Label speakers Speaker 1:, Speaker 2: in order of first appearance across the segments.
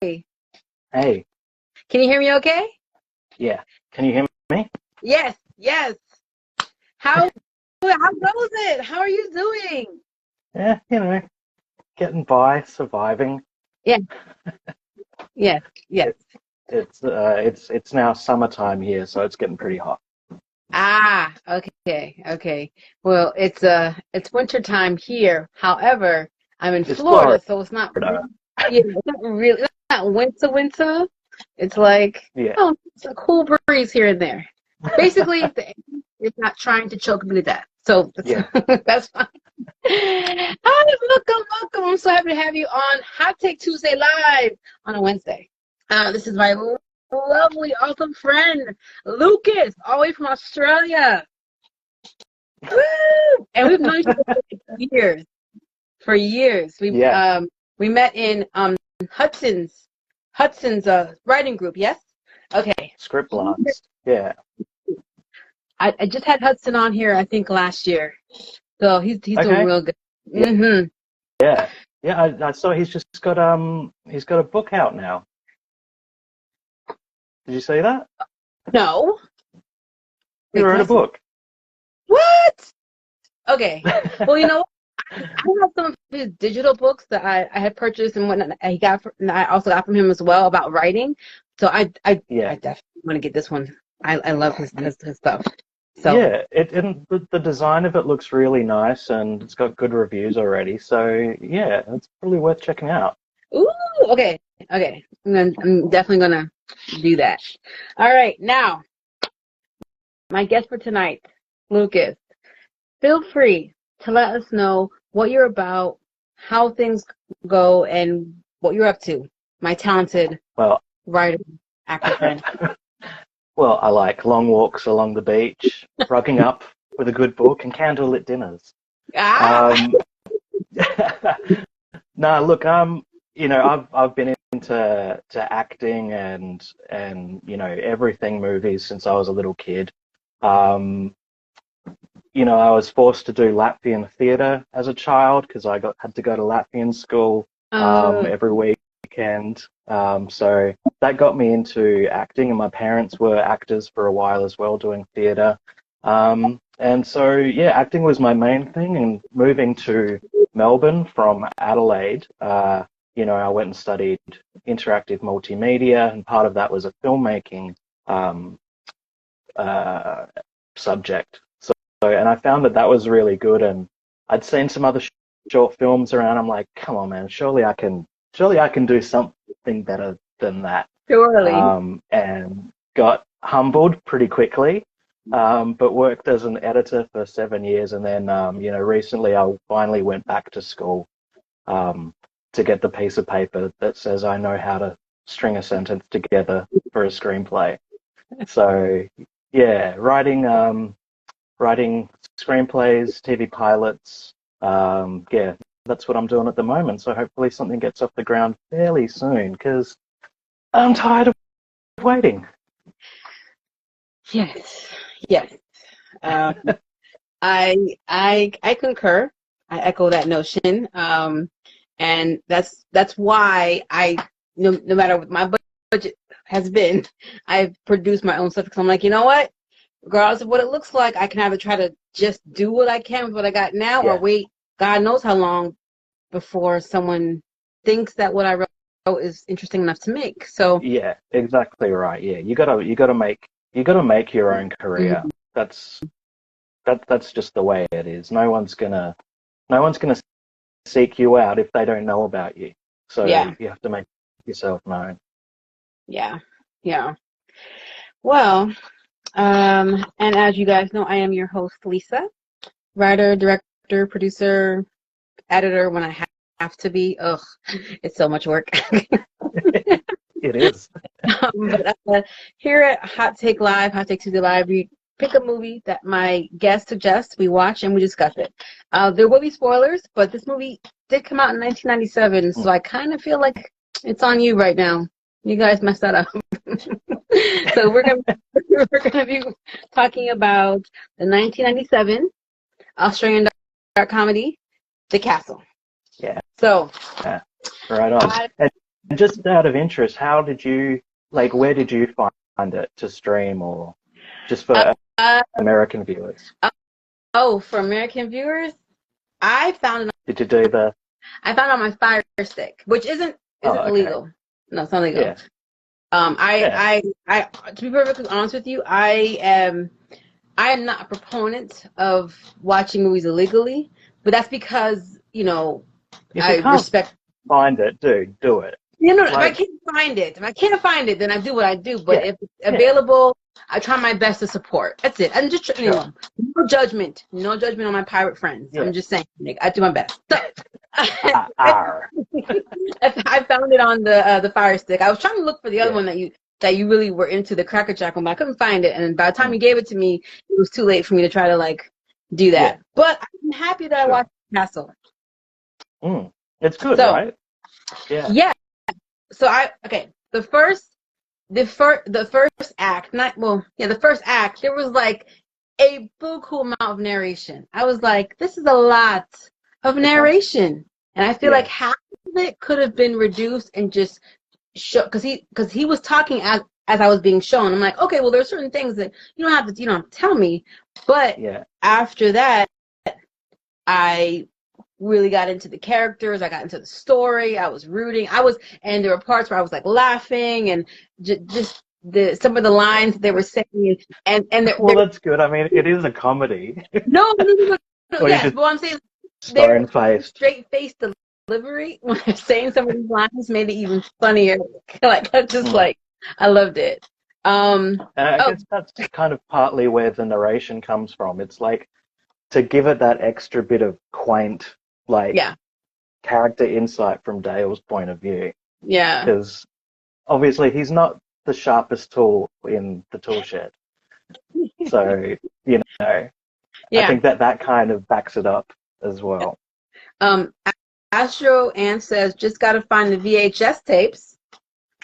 Speaker 1: Hey,
Speaker 2: Can you hear me okay?
Speaker 1: yeah. Can you hear me?
Speaker 2: Yes, yes. How goes it? How are you doing?
Speaker 1: Yeah, getting by, surviving.
Speaker 2: Yeah, yes, yes.
Speaker 1: It, it's now summertime here, so it's getting pretty hot.
Speaker 2: Ah, okay, okay. Well, it's winter time here. However, I'm in
Speaker 1: It's
Speaker 2: Florida,
Speaker 1: Florida.
Speaker 2: so it's not winter. It's like,
Speaker 1: Yeah.
Speaker 2: oh, it's a cool breeze here and there. Basically, it's not trying to choke me to death. So
Speaker 1: Yeah.
Speaker 2: that's fine. Hi, welcome. I'm so happy to have you on Hot Take Tuesday Live on a Wednesday. This is my lovely, awesome friend, Lucas, all the way from Australia. Woo! And we've known each other for years. For years.
Speaker 1: Yeah.
Speaker 2: We met in Hudson's writing group, yes? Okay.
Speaker 1: Script blast. Yeah.
Speaker 2: I just had Hudson on here, I think, last year. So he's doing
Speaker 1: Okay.
Speaker 2: real good.
Speaker 1: Yeah.
Speaker 2: Mm-hmm.
Speaker 1: Yeah. Yeah. I saw he's got a book out now. Did you see that?
Speaker 2: No.
Speaker 1: He
Speaker 2: Wait, can
Speaker 1: wrote
Speaker 2: I
Speaker 1: a
Speaker 2: see?
Speaker 1: book.
Speaker 2: What? Okay. Well, you know what? I have some of his digital books that I had purchased and whatnot. And I also got from him as well about writing. So I
Speaker 1: Yeah.
Speaker 2: definitely want to get this one. I love his stuff. So,
Speaker 1: Yeah, and the design of it looks really nice and it's got good reviews already. So yeah, it's probably worth checking out.
Speaker 2: ooh, okay, okay. I'm definitely gonna do that. All right, now my guest for tonight, Lucas. Feel free to let us know what you're about, how things go, and what you're up to. My talented
Speaker 1: Well,
Speaker 2: writer, actor friend.
Speaker 1: well, I like long walks along the beach, rugging up with a good book, and candlelit dinners.
Speaker 2: Ah,
Speaker 1: Um, no, look, I've been into acting and everything movies since I was a little kid. Um, I was forced to do Latvian theatre as a child because had to go to Latvian school
Speaker 2: oh,
Speaker 1: every weekend. So that got me into acting, and my parents were actors for a while as well, doing theatre. And so, yeah, acting was my main thing. And moving to Melbourne from Adelaide, I went and studied interactive multimedia, and part of that was a filmmaking um, uh, subject. And I found that was really good. And I'd seen some other short films around. I'm like, come on, man, surely I can do something better than that.
Speaker 2: surely.
Speaker 1: And got humbled pretty quickly. But worked as an editor for 7 years, and then recently I finally went back to school to get the piece of paper that says I know how to string a sentence together for a screenplay. So yeah, writing screenplays, TV pilots. Yeah, that's what I'm doing at the moment. So hopefully something gets off the ground fairly soon because I'm tired of waiting.
Speaker 2: Yes, yes. Um, I concur. I echo that notion. And that's why no matter what my budget has been, I've produced my own stuff because I'm like, you know what? Regardless of what it looks like, I can either try to just do what I can with what I got now, or
Speaker 1: Yeah,
Speaker 2: wait, God knows how long before someone thinks that what I wrote is interesting enough to make. So,
Speaker 1: yeah, exactly right. Yeah, you gotta make your own career.
Speaker 2: mm,
Speaker 1: That's that's just the way it is. No one's gonna seek you out if they don't know about you. So
Speaker 2: yeah,
Speaker 1: you have to make yourself known.
Speaker 2: yeah, yeah. Well, and as you guys know, I am your host, Lisa, writer, director, producer, editor when I have to be. Ugh, it's so much work.
Speaker 1: It is.
Speaker 2: But here at Hot Take Tuesday Live, we pick a movie that my guest suggests, we watch, and we discuss it. There will be spoilers, but this movie did come out in 1997, so I kind of feel like it's on you right now. You guys messed that up. So we're gonna be talking about the 1997 Australian dark comedy, The Castle.
Speaker 1: Yeah,
Speaker 2: So
Speaker 1: yeah, right on.
Speaker 2: I,
Speaker 1: And just out of interest, how did you, like, where did you find it to stream, or just
Speaker 2: Uh,
Speaker 1: for
Speaker 2: uh,
Speaker 1: American viewers?
Speaker 2: oh, for American viewers, I found it.
Speaker 1: Did you do the,
Speaker 2: I found it on my Fire Stick, which
Speaker 1: oh,
Speaker 2: isn't
Speaker 1: okay.
Speaker 2: illegal. No, it's not legal.
Speaker 1: Yeah. Yeah.
Speaker 2: To be perfectly honest with you, I am not a proponent of watching movies illegally, but that's because,
Speaker 1: If you
Speaker 2: I
Speaker 1: can't
Speaker 2: respect.
Speaker 1: find it, dude, do it.
Speaker 2: If
Speaker 1: Like,
Speaker 2: I can't find it, then I do what I do. But
Speaker 1: yeah,
Speaker 2: if it's
Speaker 1: yeah,
Speaker 2: available, I try my best to support. That's it. I'm just,
Speaker 1: sure.
Speaker 2: no judgment on my pirate friends.
Speaker 1: Yeah.
Speaker 2: I'm just saying, Nick, I do my best. So,
Speaker 1: R.
Speaker 2: I found it on the Fire Stick. I was trying to look for the other
Speaker 1: Yeah.
Speaker 2: one that you really were into, the Cracker Jack one, but I couldn't find it. And by the time
Speaker 1: Mm.
Speaker 2: you gave it to me, it was too late for me to try to like do that.
Speaker 1: Yeah.
Speaker 2: But I'm happy that I
Speaker 1: Sure.
Speaker 2: watched Castle.
Speaker 1: Mm. It's good,
Speaker 2: So
Speaker 1: right? Yeah.
Speaker 2: yeah. So the first act, the first act, there was like a buku amount of narration. I was like, this is a lot of narration, and I feel
Speaker 1: Yeah.
Speaker 2: like half of it could have been reduced and just show, because he was talking as I was being shown. I'm like, okay, well, there's certain things that you don't have to tell me, but
Speaker 1: Yeah.
Speaker 2: after that, I really got into the characters. I got into the story. I was rooting. And there were parts where I was like laughing, and just some of the lines they were saying, and
Speaker 1: Well, that's good. I mean, it is a comedy.
Speaker 2: no,
Speaker 1: Or you
Speaker 2: yes,
Speaker 1: just
Speaker 2: but what I'm saying, their
Speaker 1: stone-faced.
Speaker 2: straight face delivery when they're saying some of these lines made it even funnier. Like I just like I loved it.
Speaker 1: And I guess that's kind of partly where the narration comes from. It's like to give it that extra bit of quaint, like,
Speaker 2: yeah,
Speaker 1: character insight from Dale's point of view.
Speaker 2: yeah,
Speaker 1: Because obviously he's not the sharpest tool in the tool shed. So, I
Speaker 2: yeah.
Speaker 1: think that kind of backs it up as well.
Speaker 2: Um, Astro Ann says just got to find the VHS tapes.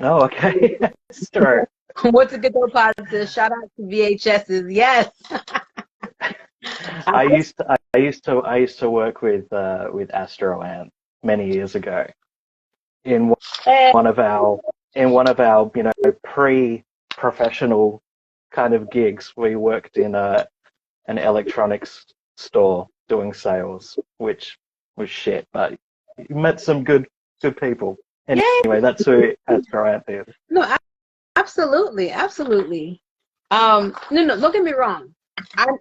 Speaker 1: Oh, okay. That's true.
Speaker 2: What's a good old positive? Shout out to VHSs. Yes.
Speaker 1: I used to work with Astro Ant many years ago in one of our pre-professional kind of gigs. We worked in an electronics store doing sales, which was shit, but you met some good people. Anyway, that's who Astro Ant is.
Speaker 2: No, absolutely. No, don't get me wrong.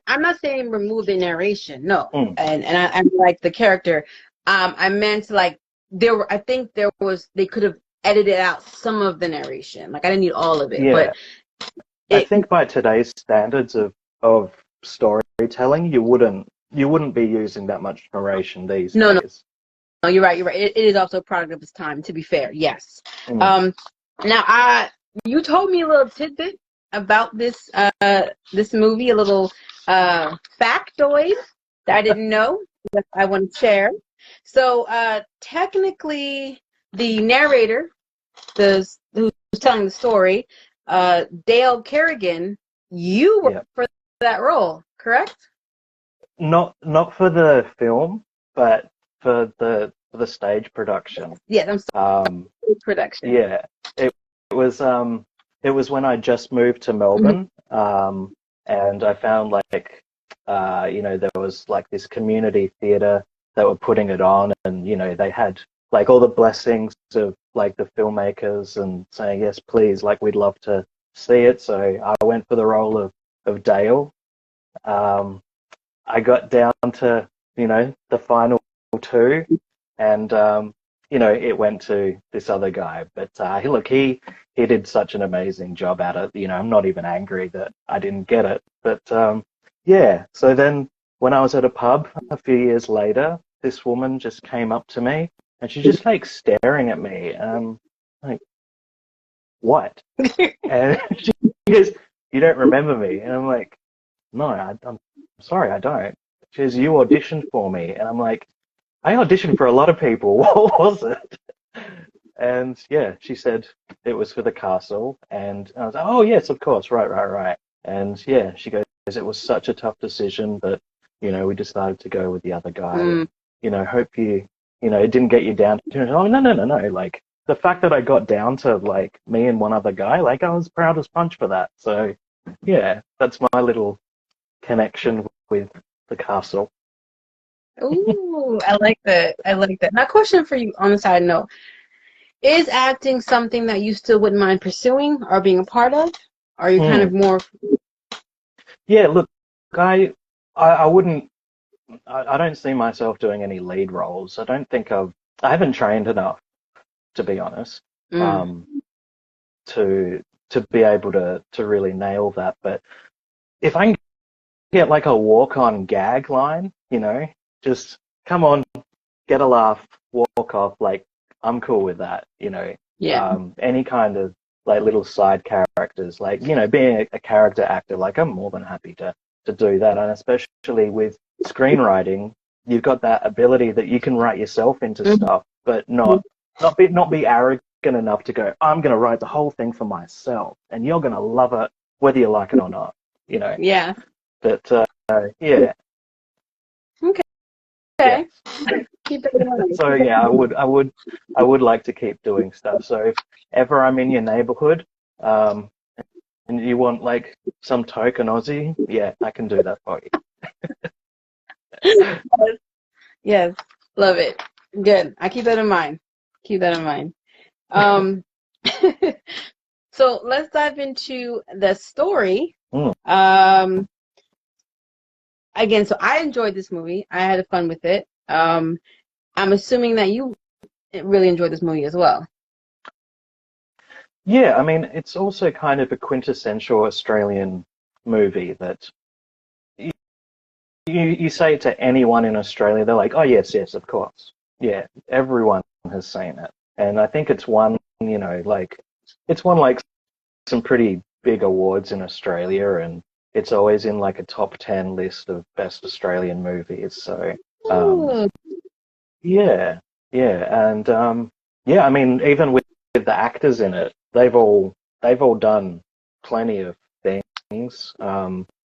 Speaker 2: I'm not saying remove the narration. No, and I like the character. I meant like I think they could have edited out some of the narration. Like I didn't need all of it.
Speaker 1: Yeah.
Speaker 2: But
Speaker 1: I think by today's standards of storytelling, you wouldn't be using that much narration these days.
Speaker 2: No, you're right. It is also a product of its time, to be fair. Yes. Now you told me a little tidbit about this movie, a little factoid that I didn't know that I want to share. So technically, the narrator, who's telling the story, Dale Kerrigan, you were for that role, correct?
Speaker 1: Not for the film, but for the stage production.
Speaker 2: Yeah, I'm sorry. Stage production.
Speaker 1: Yeah, it was when I just moved to Melbourne, and I found like there was like this community theatre that were putting it on, and they had like all the blessings of like the filmmakers and saying yes, please, like we'd love to see it. So I went for the role of Dale. I got down to the final two, and it went to this other guy. But he did such an amazing job at it. I'm not even angry that I didn't get it. But yeah. So then when I was at a pub a few years later, this woman just came up to me and she's just like staring at me. Like, what? And she goes, "You don't remember me?" And I'm like, "No, I'm sorry, I don't." She goes, "You auditioned for me." And I'm like, "I auditioned for a lot of people. What was it?" And yeah, she said it was for the castle. And I was like, "Oh, yes, of course. Right. And yeah, she goes, "It was such a tough decision, but, we decided to go with the other guy. And, hope it didn't get you down." Oh, no. Like, the fact that I got down to like me and one other guy, like I was proud as punch for that. So yeah, that's my little connection with the castle.
Speaker 2: Ooh, I like that. I like that. Now, question for you on the side note. Is acting something that you still wouldn't mind pursuing or being a part of? Or are you kind of
Speaker 1: Mm.
Speaker 2: more,
Speaker 1: Yeah, look, I wouldn't. I don't see myself doing any lead roles. I haven't trained enough, to be honest,
Speaker 2: mm,
Speaker 1: um, to be able to really nail that. But if I can get like a walk-on gag line, just come on, get a laugh, walk off, like I'm cool with that.
Speaker 2: yeah.
Speaker 1: Any kind of like little side characters, like, being a character actor, like I'm more than happy to do that. And especially with screenwriting, you've got that ability that you can write yourself into
Speaker 2: Mhm.
Speaker 1: stuff, but not be arrogant enough to go, I'm going to write the whole thing for myself and you're going to love it whether you like it or not.
Speaker 2: Yeah.
Speaker 1: But yeah, yeah.
Speaker 2: Okay. Keep that in mind.
Speaker 1: So yeah, I would like to keep doing stuff. So if ever I'm in your neighborhood, um, and you want like some token Aussie, yeah, I can do that for you.
Speaker 2: Yes. Love it. Good. I keep that in mind. Keep that in mind. Um, so let's dive into the story.
Speaker 1: Mm.
Speaker 2: Um, again, so I enjoyed this movie. I had fun with it. I'm assuming that you really enjoyed this movie as well.
Speaker 1: Yeah, I mean, it's also kind of a quintessential Australian movie that you say to anyone in Australia, they're like, oh yes, yes, of course. Yeah, everyone has seen it. And I think it's won like some pretty big awards in Australia, and it's always in like a top 10 list of best Australian movies. So, um,
Speaker 2: Ooh.
Speaker 1: yeah, yeah, and yeah, I mean, even with the actors in it, they've all done plenty of things.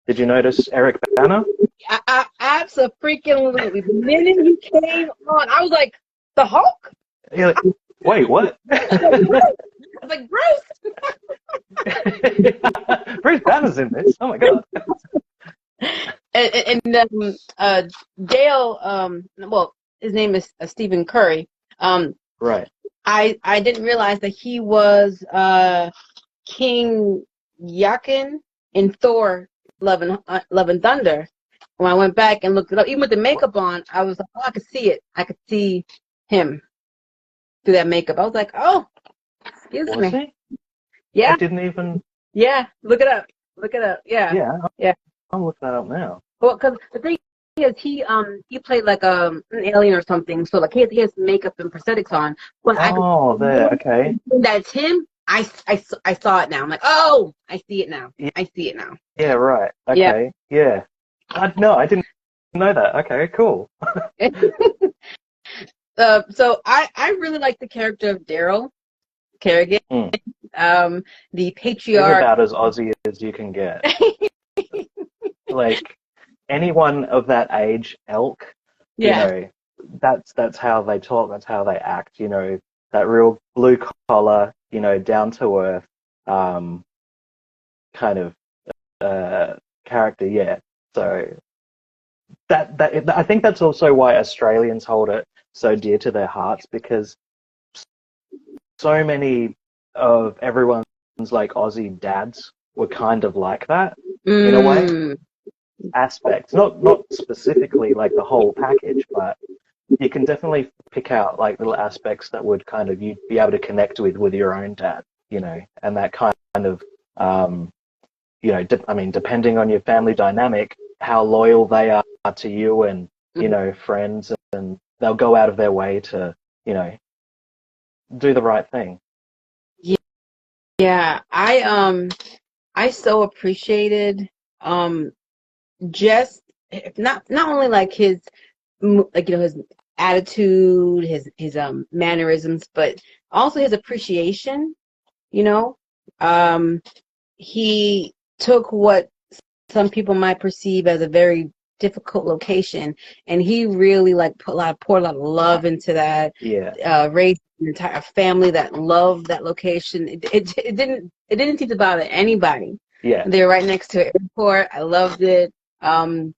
Speaker 1: Did you notice Eric Bana?
Speaker 2: I absolutely. The minute you came on, I was like, the Hulk?
Speaker 1: You're like, wait, what?
Speaker 2: I was like, Bruce.
Speaker 1: Bruce Banner's in this. Oh my god!
Speaker 2: And Dale, well, his name is Stephen Curry.
Speaker 1: Right.
Speaker 2: I didn't realize that he was King Yakin in Thor: Love and Thunder. When I went back and looked it up, even with the makeup on, I was like, oh, I could see it. I could see him through that makeup. I was like, oh, excuse
Speaker 1: Was
Speaker 2: me.
Speaker 1: he? I
Speaker 2: Yeah,
Speaker 1: didn't even.
Speaker 2: yeah. Look it up. Look it up. Yeah,
Speaker 1: Yeah,
Speaker 2: yeah.
Speaker 1: I'll look that up now.
Speaker 2: Well, because the thing is, he played like an alien or something. So like he has makeup and prosthetics on. But I could
Speaker 1: Oh, there. Okay.
Speaker 2: that's him. I saw it now. I'm like, oh, I see it now.
Speaker 1: Yeah,
Speaker 2: I see it now.
Speaker 1: yeah, right.
Speaker 2: Yeah.
Speaker 1: Okay. Yeah. No, I didn't know that. Okay, cool.
Speaker 2: So I really like the character of Daryl Kerrigan,
Speaker 1: Mm.
Speaker 2: the
Speaker 1: He's
Speaker 2: patriarch.
Speaker 1: about as Aussie as you can get. Like anyone of that age, elk, you
Speaker 2: Yeah.
Speaker 1: know, that's how they talk, that's how they act, that real blue collar, down to earth, um, kind of character, yeah. So I think that's also why Australians hold it so dear to their hearts, because so many of everyone's like Aussie dads were kind of like that in a way.
Speaker 2: Mm,
Speaker 1: Aspects, not specifically like the whole package, but you can definitely pick out like little aspects that would kind of you'd be able to connect with your own dad, and that kind of I mean, depending on your family dynamic, how loyal they are to you and
Speaker 2: mm.
Speaker 1: friends, and they'll go out of their way to do the right thing.
Speaker 2: Yeah. I so appreciated just not only like his like his attitude, his mannerisms, but also his appreciation. You know, he took what some people might perceive as a very difficult location, and he really like poured a lot of love into that.
Speaker 1: Yeah.
Speaker 2: Raised an entire family that loved that location. It didn't seem to bother anybody.
Speaker 1: Yeah.
Speaker 2: They were right next to an airport. I loved it. And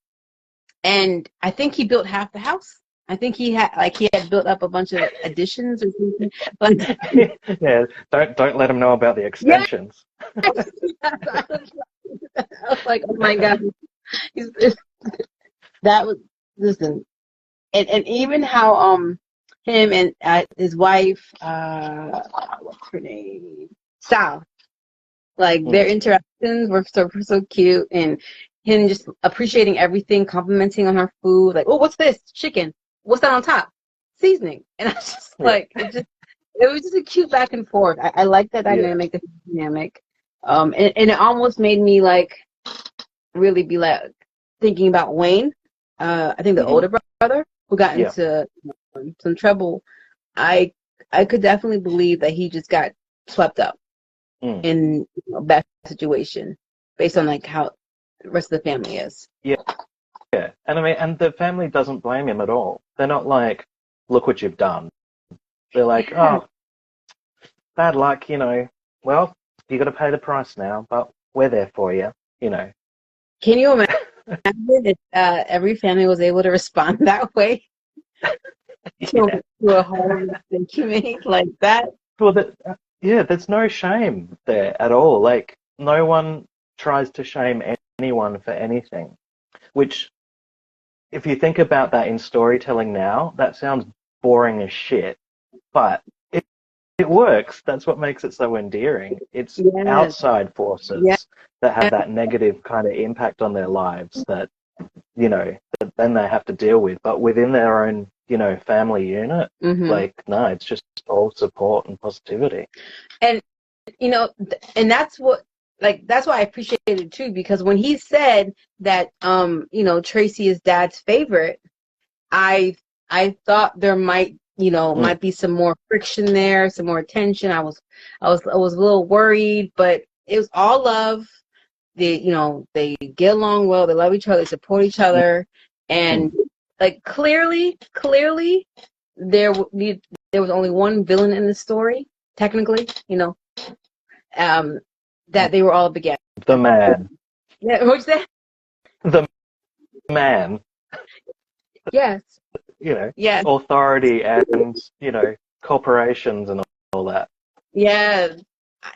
Speaker 2: I think he built half the house. I think he had built up a bunch of additions or something. But
Speaker 1: Yeah. Don't let him know about the
Speaker 2: yeah,
Speaker 1: extensions.
Speaker 2: I was like, oh my God, He's- that was listen, and even how him and his wife, what's her name, Sal, like their
Speaker 1: Mm.
Speaker 2: interactions were so cute, and him just appreciating everything, complimenting on her food, like, oh, what's this? Chicken. What's that on top? Seasoning. And I was just
Speaker 1: Yeah.
Speaker 2: like, it was just a cute back and forth. I like that
Speaker 1: Yeah.
Speaker 2: dynamic, the dynamic. And it almost made me like really be like thinking about Wayne. I think the
Speaker 1: Hmm.
Speaker 2: older brother who got
Speaker 1: Yeah.
Speaker 2: into some trouble. I could definitely believe that he just got swept up
Speaker 1: Mm.
Speaker 2: in a bad situation based on like how the rest of the family is.
Speaker 1: Yeah. Yeah. And I mean, and the family doesn't blame him at all. They're not like, look what you've done. They're like,
Speaker 2: Yeah.
Speaker 1: oh, bad luck, you know. Well, you got to pay the price now, but we're there for you, you know.
Speaker 2: Can you imagine if every family was able to respond that way
Speaker 1: Yeah.
Speaker 2: to a horrible mistake you made like that?
Speaker 1: Well, yeah, there's no shame there at all. Like, no one tries to shame anyone for anything, which, if you think about that in storytelling now, that sounds boring as shit, but it works. That's what makes it so endearing. It's
Speaker 2: Yes,
Speaker 1: outside
Speaker 2: yes.
Speaker 1: forces that have that negative kind of impact on their lives that, you know, that then they have to deal with. But within their own, you know, family unit,
Speaker 2: Hmm.
Speaker 1: like, no, it's just all support and positivity.
Speaker 2: And and that's what that's why I appreciated it too, because when he said that Tracy is dad's favorite, I I thought there
Speaker 1: Mm,
Speaker 2: might be some more friction there, some more tension. I was a little worried, but it was all love. They get along well, they love each other, they support each
Speaker 1: mm,
Speaker 2: other,
Speaker 1: mm.
Speaker 2: and like clearly there was only one villain in the story, technically, um that they were all up against.
Speaker 1: The man.
Speaker 2: Yeah, what's that?
Speaker 1: The man,
Speaker 2: Yes,
Speaker 1: you know,
Speaker 2: yes,
Speaker 1: authority and, you know, corporations and all that.
Speaker 2: yeah.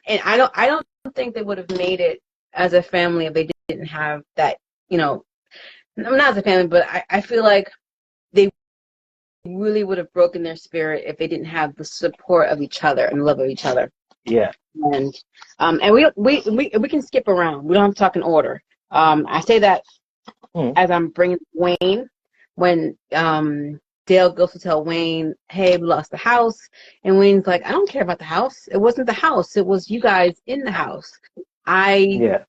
Speaker 2: And I don't think they would have made it as a family if they didn't have that, not as a family, but I feel like they really would have broken their spirit if they didn't have the support of each other and love of each other.
Speaker 1: Yeah.
Speaker 2: And we can skip around. We don't have to talk in order. I say that
Speaker 1: Mm,
Speaker 2: as I'm bringing Wayne, when Dale goes to tell Wayne, hey, we lost the house. And Wayne's like, I don't care about the house. It wasn't the house. It was you guys in the house. I
Speaker 1: yeah.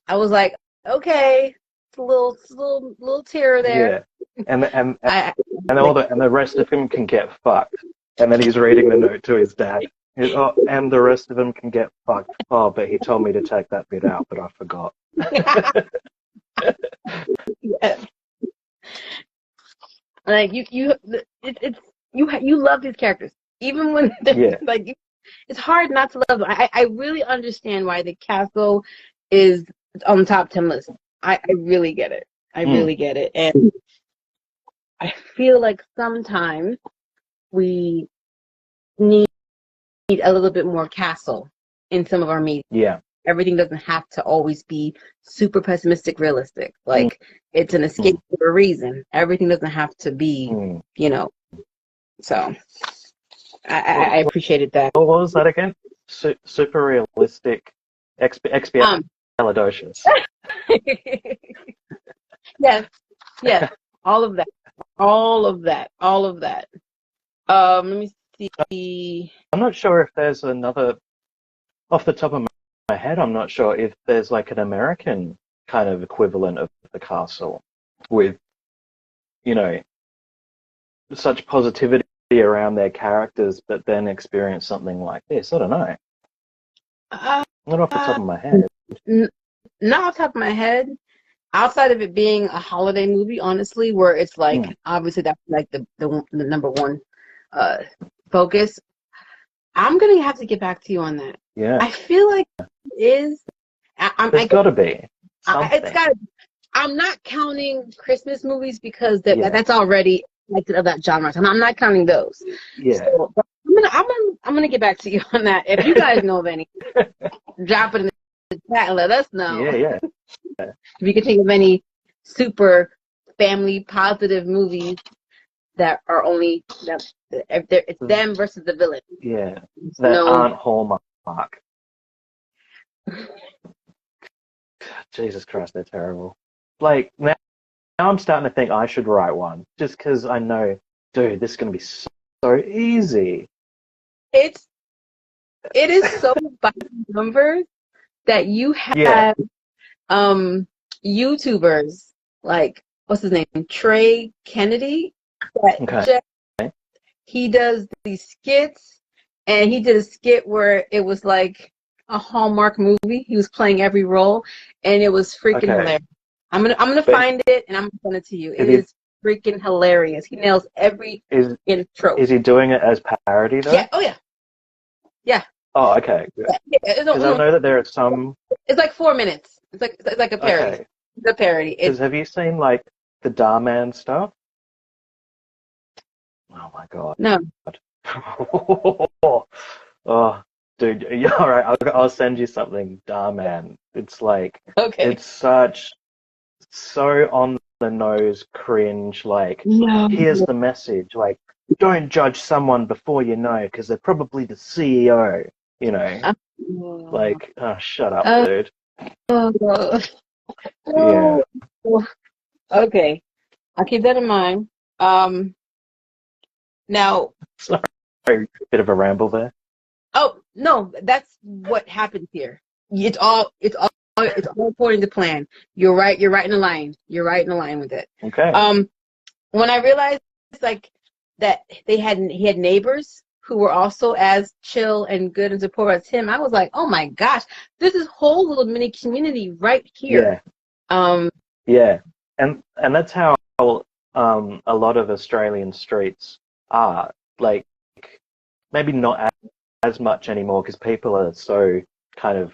Speaker 2: I was like, okay, it's a little tear there.
Speaker 1: Yeah. And
Speaker 2: I
Speaker 1: and
Speaker 2: like,
Speaker 1: and the rest of him can get fucked. And then he's reading the note to his dad. Oh, and the rest of him can get fucked. Oh, but he told me to take that bit out, but I forgot.
Speaker 2: yeah. Like you love these characters even when they're
Speaker 1: Yeah.
Speaker 2: like it's hard not to love them. I really understand why the castle is on the top 10 list. I really get it. I
Speaker 1: Mm,
Speaker 2: really get it. And I feel like sometimes we need a little bit more castle in some of our media.
Speaker 1: yeah.
Speaker 2: Everything doesn't have to always be super pessimistic, realistic.
Speaker 1: Mm,
Speaker 2: Like it's an escape
Speaker 1: mm,
Speaker 2: for a reason. Everything doesn't have to be,
Speaker 1: mm.
Speaker 2: you know. So
Speaker 1: What,
Speaker 2: I appreciated that.
Speaker 1: what was that again? Super realistic
Speaker 2: Um,
Speaker 1: expialidocious.
Speaker 2: yes, yes, all of that, all of that, all of that. Let me see.
Speaker 1: I'm not sure if there's another, off the top of my head, I'm not sure if there's like an American kind of equivalent of the castle with, you know, such positivity around their characters, but then experience something like this. I don't know.
Speaker 2: Uh,
Speaker 1: Not off the top of my head.
Speaker 2: n- Not off the top of my head. outside of it being a holiday movie, honestly, where it's like
Speaker 1: Mm,
Speaker 2: obviously that's like the number one uh focus. I'm gonna have to get back to you on that.
Speaker 1: yeah,
Speaker 2: I feel like it is.
Speaker 1: there's got to be
Speaker 2: It's
Speaker 1: something.
Speaker 2: got. I'm not counting Christmas movies because
Speaker 1: Yeah,
Speaker 2: that's already like of that genre. So I'm not counting those.
Speaker 1: yeah,
Speaker 2: So but I'm gonna get back to you on that. If you guys know of any, drop it in the chat and let us know.
Speaker 1: yeah, yeah.
Speaker 2: If you can think of any super family positive movies that are only that if it's them versus the villain.
Speaker 1: Yeah, that
Speaker 2: No.
Speaker 1: aren't Hallmark. Jesus Christ, they're terrible. Like now I'm starting to think I should write one just because I know, dude, this is gonna be so easy.
Speaker 2: It's it is so by numbers that you
Speaker 1: Yeah.
Speaker 2: have YouTubers like what's his name? Trey Kennedy that
Speaker 1: Okay.
Speaker 2: just he does these skits and he did a skit where it was like a Hallmark movie. He was playing every role and it was freaking
Speaker 1: Okay.
Speaker 2: hilarious. I'm gonna
Speaker 1: But
Speaker 2: find it and I'm gonna send it to you. It
Speaker 1: is he
Speaker 2: is freaking hilarious. He nails every
Speaker 1: is
Speaker 2: intro.
Speaker 1: is he doing it as parody though?
Speaker 2: Yeah, oh yeah. Yeah.
Speaker 1: Oh, okay. Good.
Speaker 2: Yeah.
Speaker 1: Because I know that there are some.
Speaker 2: It's like 4 minutes. It's like a parody.
Speaker 1: Okay.
Speaker 2: It's a parody.
Speaker 1: Because have you seen like the Darman stuff? Oh my God.
Speaker 2: No.
Speaker 1: Oh, dude, you're all right. I'll send you something, Darman. It's like
Speaker 2: Okay.
Speaker 1: it's so on the nose cringe. Like,
Speaker 2: No.
Speaker 1: here's the message. Like, don't judge someone before you know, because they're probably the CEO. You know,
Speaker 2: Oh,
Speaker 1: like, oh, shut up,
Speaker 2: oh,
Speaker 1: dude.
Speaker 2: oh,
Speaker 1: Yeah.
Speaker 2: oh. Okay. I'll keep that in mind. Um, now,
Speaker 1: Sorry, bit of a ramble there.
Speaker 2: oh no, that's what happens here. It's all according to plan. You're right. You're right in the line. You're right in the line with it.
Speaker 1: Okay.
Speaker 2: Um, when I realized like that he had neighbors who were also as chill and good and supportive as him, I was like, oh my gosh, there's this whole little mini community right here.
Speaker 1: Yeah.
Speaker 2: Um,
Speaker 1: Yeah. And that's how a lot of Australian streets are. Like, maybe not as much anymore because people are so kind of,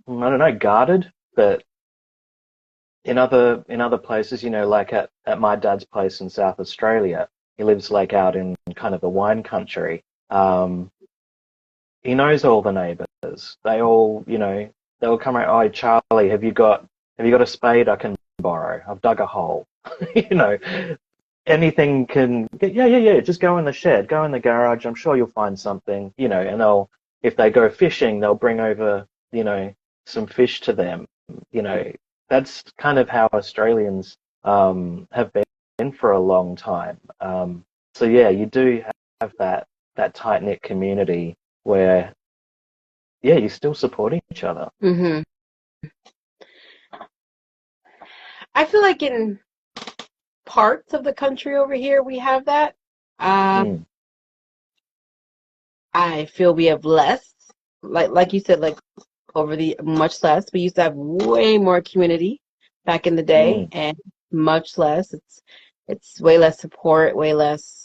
Speaker 1: I don't know, guarded. But in other places, like at my dad's place in South Australia, he lives like out in kind of the wine country. Um, he knows all the neighbors. They all come around. Oh, Charlie, have you got a spade I can borrow? I've dug a hole. you know, anything can. Yeah, yeah, yeah. Just go in the shed, go in the garage. I'm sure you'll find something. And if they go fishing, they'll bring over, some fish to them. You know, that's kind of how Australians have been for a long time. So yeah, you do have that tight knit community where yeah, you still support each other.
Speaker 2: mhm. I feel like in parts of the country over here we have that. Uh,
Speaker 1: Mm,
Speaker 2: I feel we have less. Like you said, like over the much less. We used to have way more community back in the day,
Speaker 1: mm,
Speaker 2: and much less. It's way less support, way less.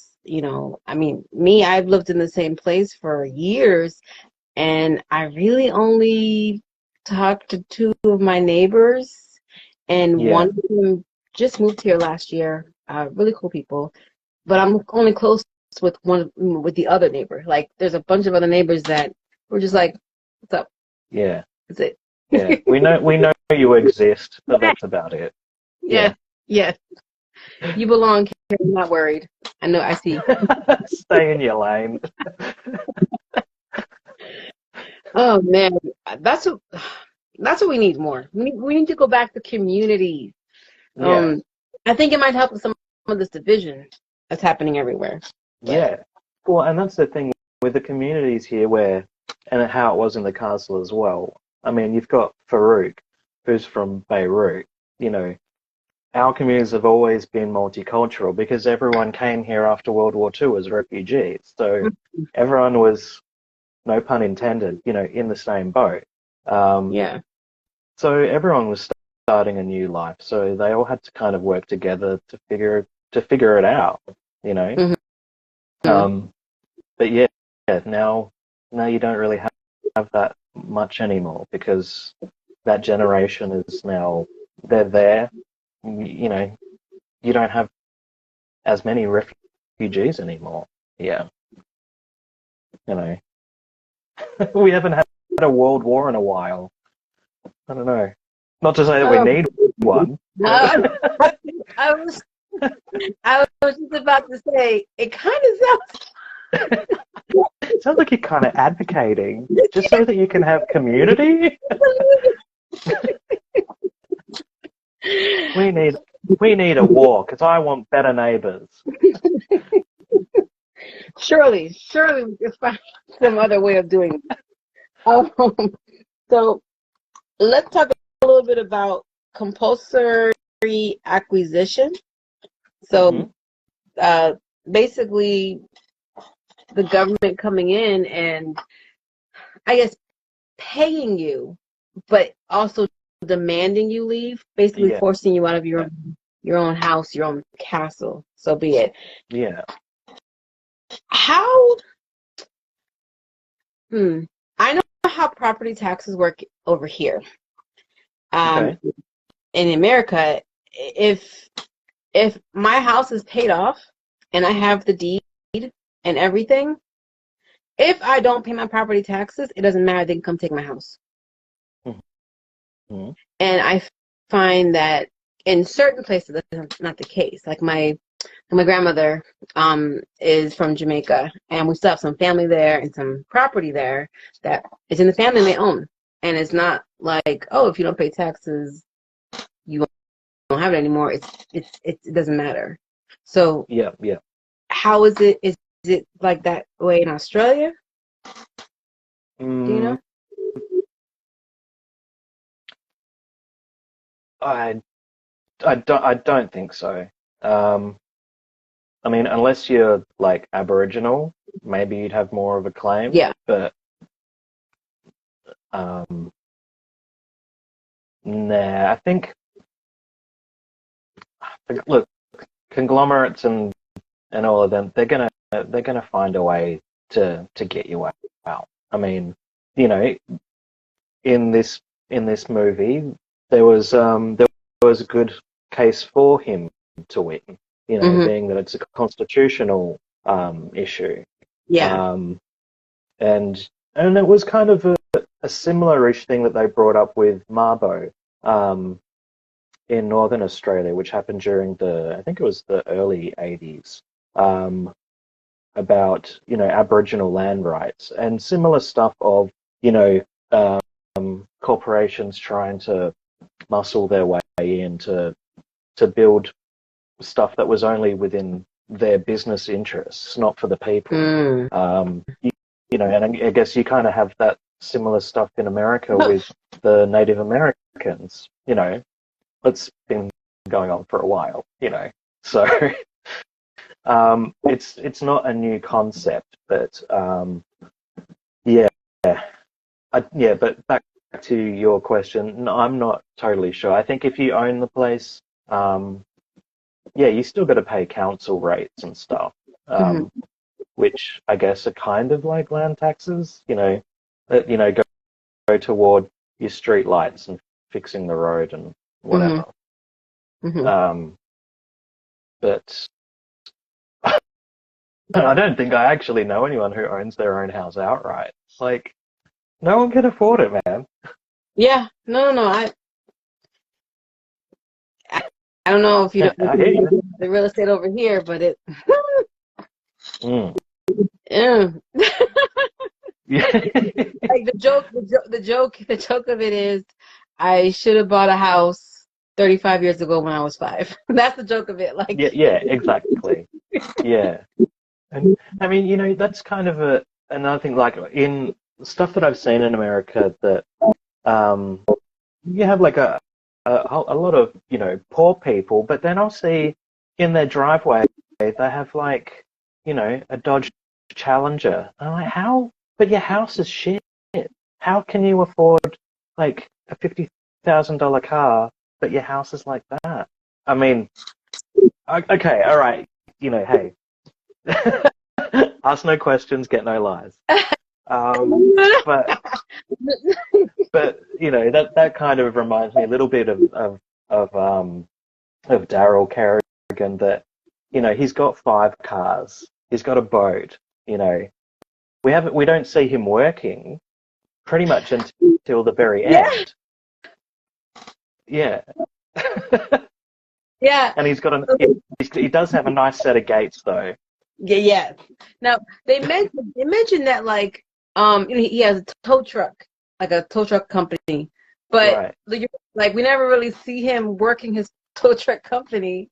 Speaker 2: I mean, me, I've lived in the same place for years, and I really only talked to two of my neighbors, and one
Speaker 1: yeah,
Speaker 2: of them just moved here last year. Really cool people, but I'm only close with the other neighbor. Like, there's a bunch of other neighbors that were just like, "What's up?"
Speaker 1: yeah,
Speaker 2: That's it.
Speaker 1: yeah. We know you exist, but
Speaker 2: Yeah,
Speaker 1: that's about it.
Speaker 2: yeah,
Speaker 1: Yeah.
Speaker 2: yeah. You belong here. I'm not worried. I know. I see.
Speaker 1: Stay in your lane.
Speaker 2: Oh man, that's what that's what we need more. We need to go back to communities.
Speaker 1: Yeah,
Speaker 2: I think it might help with some of this division that's happening everywhere. But
Speaker 1: yeah. Well, and that's the thing with the communities here and how it was in the castle as well. I mean, you've got Farouk, who's from Beirut. You know, our communities have always been multicultural because everyone came here after World War II as refugees. So everyone was, no pun intended, in the same boat. Um,
Speaker 2: yeah,
Speaker 1: so everyone was starting a new life, so they all had to kind of work together to figure it out, you know.
Speaker 2: Mm-hmm.
Speaker 1: But yeah, now you don't really have that much anymore because that generation is now they're there. You know, you don't have as many refugees anymore. Yeah, you know, we haven't had a world war in a while. I don't know. Not to say that we
Speaker 2: Um,
Speaker 1: need one,
Speaker 2: uh,
Speaker 1: but
Speaker 2: I was I was just about to say it kind of
Speaker 1: it sounds like you're kind of advocating just so that you can have community. We need we need a war because I want better neighbours.
Speaker 2: surely we can find some other way of doing it. So let's talk a little bit about compulsory acquisition. So basically the government coming in and I guess paying you, but also demanding you leave, basically
Speaker 1: Yeah,
Speaker 2: forcing you out of your own house, your own castle, so be it.
Speaker 1: yeah,
Speaker 2: How I know how property taxes work over here.
Speaker 1: okay,
Speaker 2: In America, if my house is paid off and I have the deed and everything, if I don't pay my property taxes, it doesn't matter. They can come take my house.
Speaker 1: mm-hmm.
Speaker 2: And I find that in certain places that's not the case. Like my grandmother is from Jamaica, and we still have some family there and some property there that is in the family and they own. And it's not like, oh, if you don't pay taxes, you don't have it anymore. It doesn't matter. So
Speaker 1: Yeah, yeah.
Speaker 2: how is it? Is it like that way in Australia? Do you
Speaker 1: Mm,
Speaker 2: know?
Speaker 1: I I don't think so. Um, I mean, unless you're like Aboriginal, maybe you'd have more of a claim.
Speaker 2: Yeah.
Speaker 1: But um, nah, I think look, conglomerates and all of them, they're gonna find a way to get you out. I mean, you know, in this in this movie, there was a good case for him to win. You know,
Speaker 2: Hmm.
Speaker 1: being that it's a constitutional issue,
Speaker 2: Yeah.
Speaker 1: um, and it was kind of a similar-ish thing that they brought up with Mabo um, in Northern Australia, which happened during I think it was the early 80s, about, Aboriginal land rights and similar stuff of, you know, corporations trying to muscle their way in to build stuff that was only within their business interests, not for the people.
Speaker 2: Mm.
Speaker 1: And I guess you kind of have that similar stuff in America with the Native Americans. It's been going on for a while. So it's not a new concept, but yeah, yeah. But back to your question, no, I'm not totally sure. I think if you own the place, yeah, you still got to pay council rates and stuff,
Speaker 2: Hmm.
Speaker 1: which I guess are kind of like land taxes. That go toward your street lights and fixing the road and
Speaker 2: Hmm.
Speaker 1: whatever.
Speaker 2: Hmm.
Speaker 1: Um, but I don't think I actually know anyone who owns their own house outright. Like, no one can afford it, man.
Speaker 2: Yeah. No. I don't know if you don't
Speaker 1: I hear you.
Speaker 2: the real estate over here, but it.
Speaker 1: Mm.
Speaker 2: Yeah.
Speaker 1: Yeah.
Speaker 2: Like the joke of it is, I should have bought a house 35 years ago when I was 5. That's the joke of it. Like,
Speaker 1: Yeah, yeah, exactly. Yeah. And I mean, that's kind of another thing, like in stuff that I've seen in America that um you have like a lot of, poor people, but then I'll see in their driveway they have like, a Dodge Challenger. I'm like, how? But your house is shit. How can you afford like a $100,000 car, but your house is like that. I mean, okay, all right. Hey, ask no questions, get no lies. But that kind of reminds me a little bit of Daryl Kerrigan, that he's got 5 cars, he's got a boat. We don't see him working pretty much until the very end. Yeah.
Speaker 2: Yeah.
Speaker 1: And he does have a nice set of gates though.
Speaker 2: Yeah. Now they mentioned that like he has a tow truck, like a tow truck company, but
Speaker 1: right.
Speaker 2: like we never really see him working his tow truck company.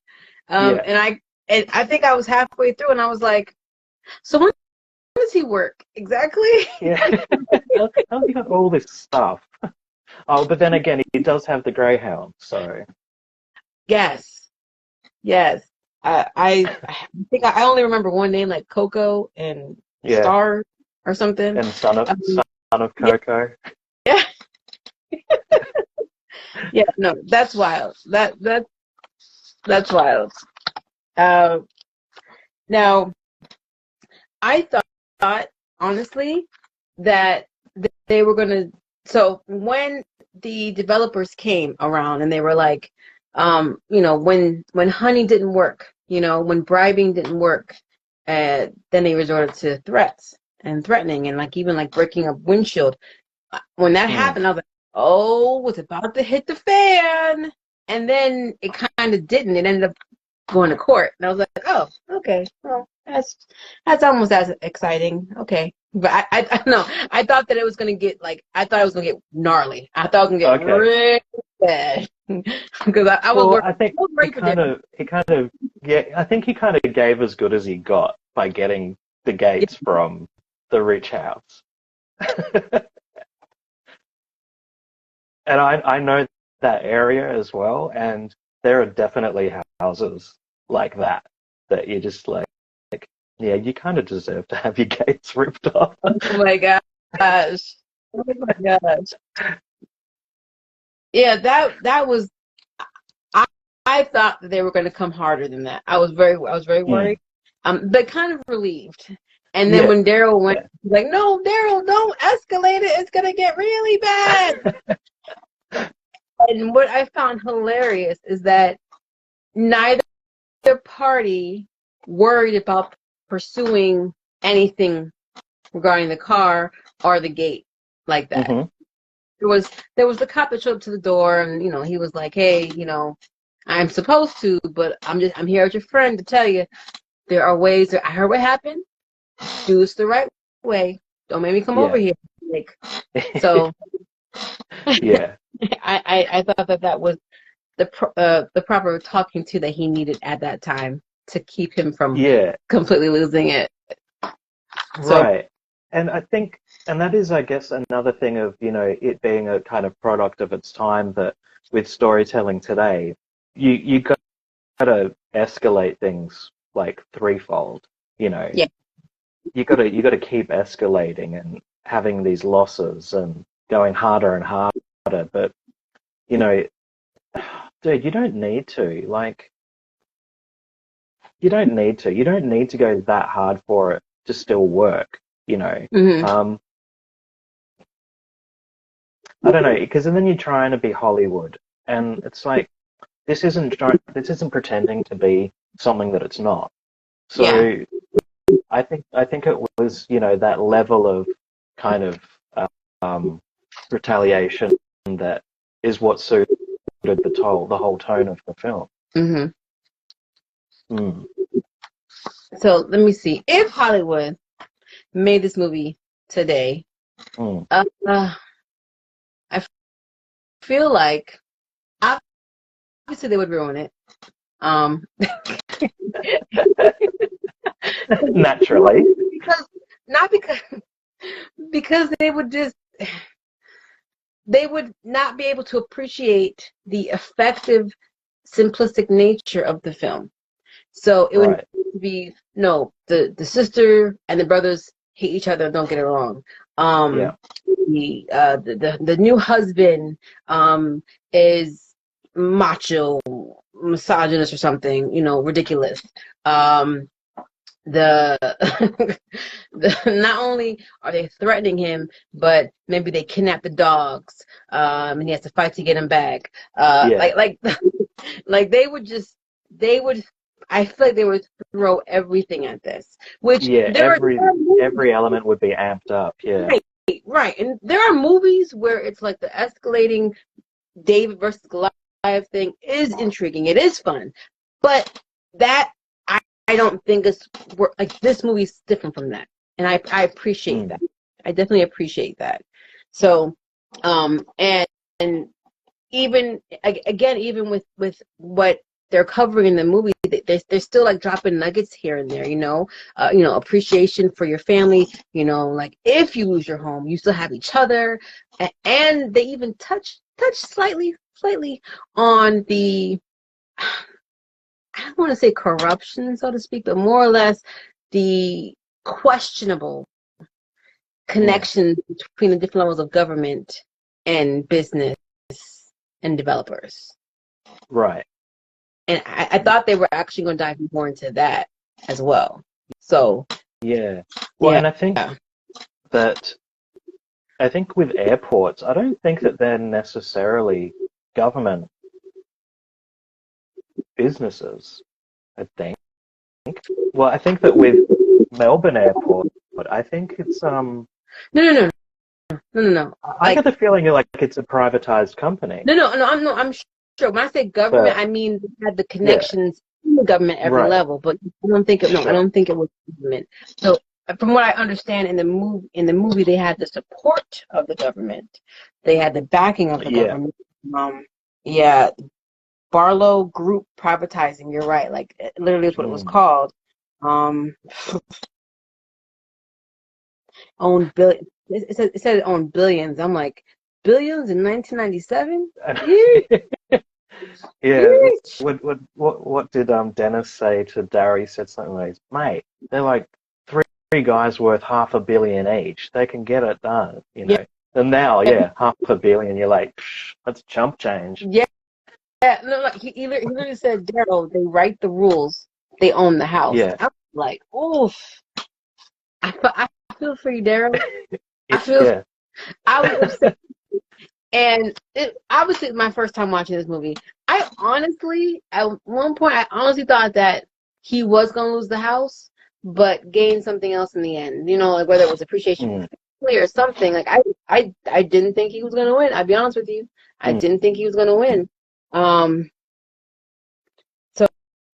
Speaker 2: And I think I was halfway through and I was like, so when does he work exactly?
Speaker 1: Yeah. How's he got all this stuff? Oh, but then again, he does have the greyhound, so.
Speaker 2: Yes. I think I only remember one name, like Coco and Star or something.
Speaker 1: And son of Coco.
Speaker 2: Yeah. Yeah. No, that's wild. That's wild. Now, I thought honestly that they were gonna. So when the developers came around and they were like, when honey didn't work, when bribing didn't work, then they resorted to threats and threatening and like even like breaking a windshield. When that happened, I was like, oh, it's about to hit the fan. And then it kind of didn't. It ended up going to court. And I was like, oh, okay. Well, that's almost as exciting. Okay. But I know. I thought that it was going to get I thought it was going to get gnarly. I thought it was going to get really bad. Because I was worried.
Speaker 1: I think I think he kind of gave as good as he got by getting the gates from the rich house. And I know that area as well, and there are definitely houses like that you're just like, yeah, you kind of deserve to have your gates ripped off.
Speaker 2: Oh my gosh. Oh my gosh. Yeah, that was. I thought that they were going to come harder than that. I was very worried, but kind of relieved. And then when Daryl went, like, no, Daryl, don't escalate it. It's going to get really bad. And what I found hilarious is that neither party worried about pursuing anything regarding the car or the gate like that.
Speaker 1: Mm-hmm.
Speaker 2: There was the cop that showed up to the door, and he was like, hey, I'm supposed to, but I'm here as your friend to tell you there are ways that I heard what happened. Do this the right way. Don't make me come over here. Like, so
Speaker 1: yeah.
Speaker 2: I thought that was the proper talking to that he needed at that time to keep him from completely losing it.
Speaker 1: Right. And I think, and that is, I guess, another thing of, it being a kind of product of its time, that with storytelling today, you got to escalate things like threefold, Yeah. You got to keep escalating and having these losses and going harder and harder, but dude, you don't need to. Like, you don't need to. You don't need to go that hard for it to still work.
Speaker 2: Mm-hmm.
Speaker 1: I don't know, because then you're trying to be Hollywood, and it's like this isn't pretending to be something that it's not. So I think it was that level of kind of retaliation that is what suited the whole tone of the film.
Speaker 2: Mm-hmm. So let me see. If Hollywood made this movie today, I feel like obviously they would ruin it.
Speaker 1: Naturally.
Speaker 2: Because they would not be able to appreciate the effective, simplistic nature of the film. So it would be the sister and the brothers hate each other, don't get it wrong. the new husband is macho, misogynist or something, ridiculous. The, not only are they threatening him, but maybe they kidnap the dogs, and he has to fight to get them back. Like they would. I feel like they would throw everything at this, which
Speaker 1: Yeah,
Speaker 2: there
Speaker 1: every element would be amped up. Yeah.
Speaker 2: right, and there are movies where it's like the escalating David versus Goliath thing is intriguing. It is fun, but that I don't think is like this movie's different from that, and I appreciate that. I definitely appreciate that. So, and even again, even with what they're covering in the movie, they're still like dropping nuggets here and there. Appreciation for your family. Like if you lose your home, you still have each other, and they even touch slightly on the, I don't want to say corruption, so to speak, but more or less the questionable connections between the different levels of government and business and developers.
Speaker 1: Right.
Speaker 2: And I thought they were actually going to dive more into that as well. So
Speaker 1: yeah. Well, and I think with airports, I don't think that they're necessarily government businesses. I think. Well, I think that with Melbourne Airport, I think it's
Speaker 2: No.
Speaker 1: I get the feeling like it's a privatized company.
Speaker 2: No. I'm sure. When I say government, I mean they had the connections in the government at every level. But I don't think it was government. So from what I understand, in the movie, they had the support of the government. They had the backing of the government. Barlow Group privatizing. You're right. Like literally, is what it was called. Owned billion. It said it owned billions. I'm like, billions in 1997?
Speaker 1: Yeah. What did Dennis say to Darry? He said something like, "Mate, they're like three guys worth $500 million each. They can get it done,
Speaker 2: Yeah.
Speaker 1: And now, $500 million. You're like, that's chump change.
Speaker 2: Yeah. No, he literally said, Daryl, they write the rules, they own the house.
Speaker 1: Yeah.
Speaker 2: I'm like, oof. I feel for you, Daryl. I was upset. And it obviously my first time watching this movie. At one point, I honestly thought that he was going to lose the house, but gain something else in the end. Like whether it was appreciation or something. Like I didn't think he was going to win. I'll be honest with you. I didn't think he was going to win. So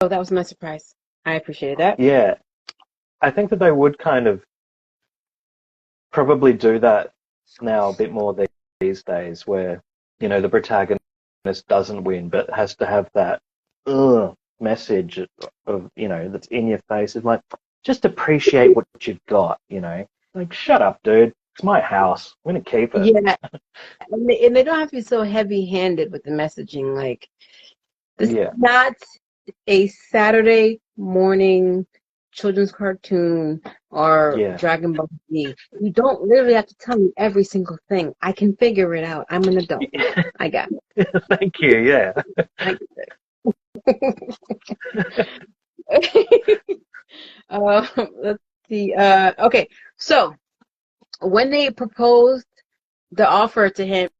Speaker 2: that was my surprise. I appreciated that.
Speaker 1: Yeah. I think that they would kind of probably do that now a bit more these days where, the protagonist doesn't win but has to have that message of, that's in your face. It's like, just appreciate what you've got, Like, shut up, dude. It's my house. I'm going to keep it.
Speaker 2: Yeah. And they don't have to be so heavy-handed with the messaging. Like, this is not a Saturday morning children's cartoon or Dragon Ball Z. You don't literally have to tell me every single thing. I can figure it out. I'm an adult. I got it.
Speaker 1: Thank you. Yeah.
Speaker 2: Let's see. Okay, so when they proposed the offer to him,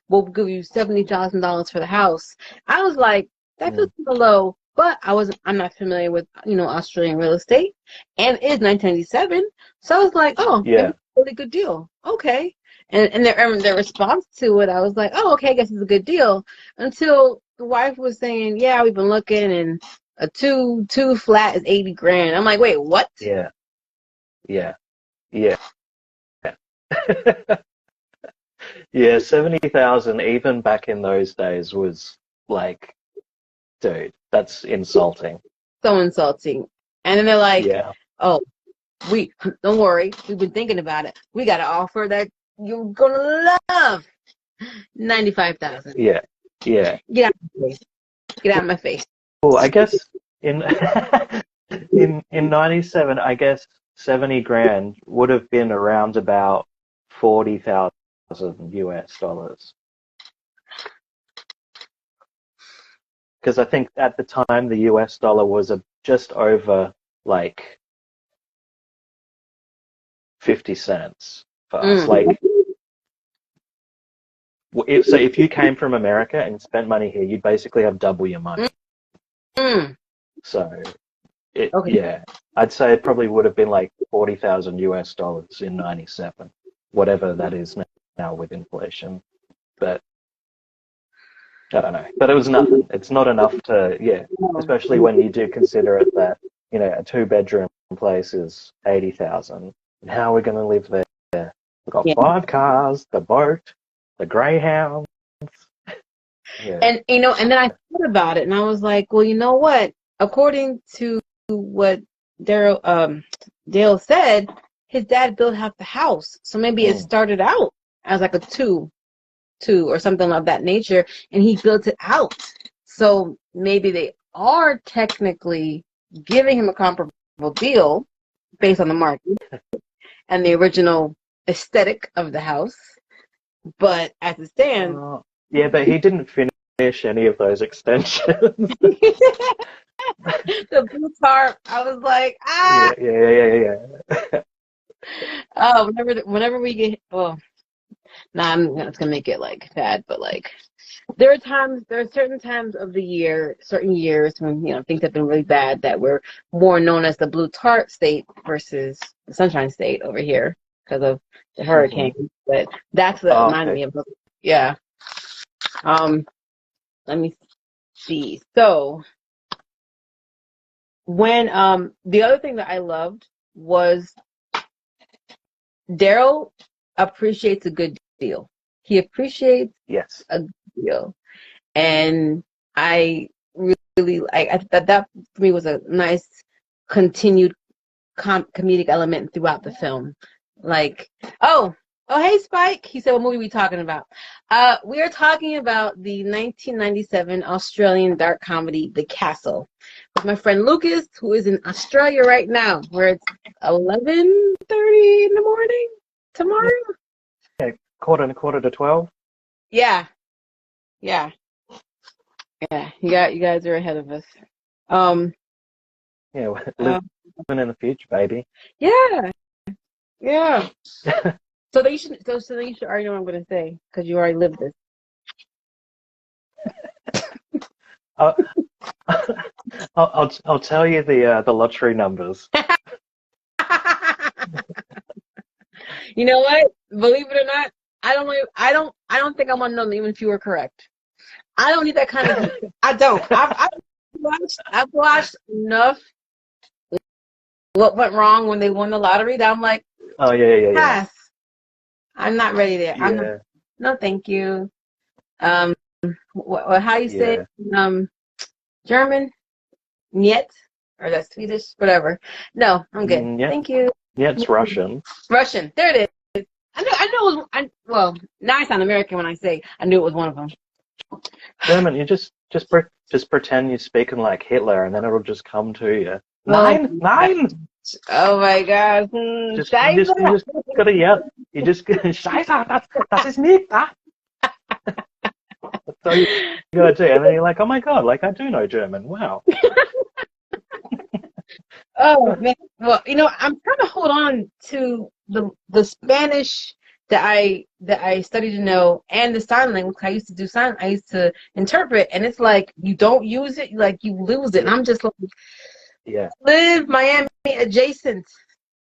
Speaker 2: we'll give you $70,000 for the house. I was like, that feels a little low. But I'm not familiar with, Australian real estate, and it is 1997. So I was like, oh, yeah, a really good deal. Okay. And their response to it, I was like, oh, okay, I guess it's a good deal. Until the wife was saying, yeah, we've been looking, and a two flat is $80,000. I'm like, wait, what?
Speaker 1: Yeah. Yeah. 70,000 even back in those days was like, dude, that's insulting.
Speaker 2: So insulting. And then they're like, oh, don't worry, we've been thinking about it. We got an offer that you're gonna love. 95,000.
Speaker 1: Yeah.
Speaker 2: Get out of my face. Get out of my face.
Speaker 1: Well, I guess in in 97, I guess $70,000 would have been around about $40,000 US. Because I think at the time the US dollar was just over like 50 cents for us. Like, so if you came from America and spent money here, you'd basically have double your money. So, yeah, I'd say it probably would have been like 40,000 US dollars in '97, whatever that is now with inflation. But I don't know. But it was nothing. It's not enough to, especially when you do consider it that, a 2-bedroom place is 80,000. And how are we going to live there? We've got 5 cars, the boat, the Greyhound. Yeah.
Speaker 2: And and then I thought about it, and I was like, well, you know what? According to what Dale said, his dad built half the house, so maybe it started out as like a two or something of that nature, and he built it out. So maybe they are technically giving him a comparable deal based on the market and the original aesthetic of the house. But as it stands,
Speaker 1: yeah, but he didn't finish any of those extensions.
Speaker 2: The blue tarp, I was like,
Speaker 1: Yeah.
Speaker 2: Oh, whenever we get, I'm not gonna make it like bad, but like there are certain times of the year, certain years when things have been really bad that we're more known as the blue tarp state versus the sunshine state over here because of the hurricane. But that's what reminded me of. Yeah. Let me see. So when the other thing that I loved was Daryl appreciates a good deal. He appreciates a good deal. And I really I thought that for me was a nice continued comedic element throughout the film. Like, oh, hey, Spike. He said, what movie are we talking about? We are talking about the 1997 Australian dark comedy, The Castle, with my friend Lucas, who is in Australia right now, where it's 11:30 in the morning tomorrow.
Speaker 1: Yeah, quarter to 12.
Speaker 2: Yeah. You guys are ahead of us.
Speaker 1: Yeah, living in the future, baby.
Speaker 2: Yeah. So then you should already know what I'm going to say because you already lived this.
Speaker 1: I'll tell you the lottery numbers.
Speaker 2: You know what? Believe it or not, I don't think I want to know them even if you were correct. I don't need that kind of. I don't. I've watched enough. What went wrong when they won the lottery? That I'm like, pass. I'm not ready there.
Speaker 1: Yeah.
Speaker 2: No, thank you. How you say German? Niet, or that's Swedish, whatever. No, I'm good. Thank you.
Speaker 1: Yeah, it's Russian.
Speaker 2: Russian. There it is. I knew it was. Now I sound American when I say I knew it was one of them.
Speaker 1: German. You just pretend you're speaking like Hitler, and then it'll just come to you.
Speaker 2: Nine. Oh my God.
Speaker 1: You just gotta yell. You just Scheiße, das ist nicht that. That's all you gotta do, and then you're like, oh my God, like I do know German. Wow.
Speaker 2: Oh man. Well, I'm trying to hold on to the Spanish that I studied to know and the sign language. I used to interpret, and it's like you don't use it, like you lose it. And I'm just like, live Miami adjacent.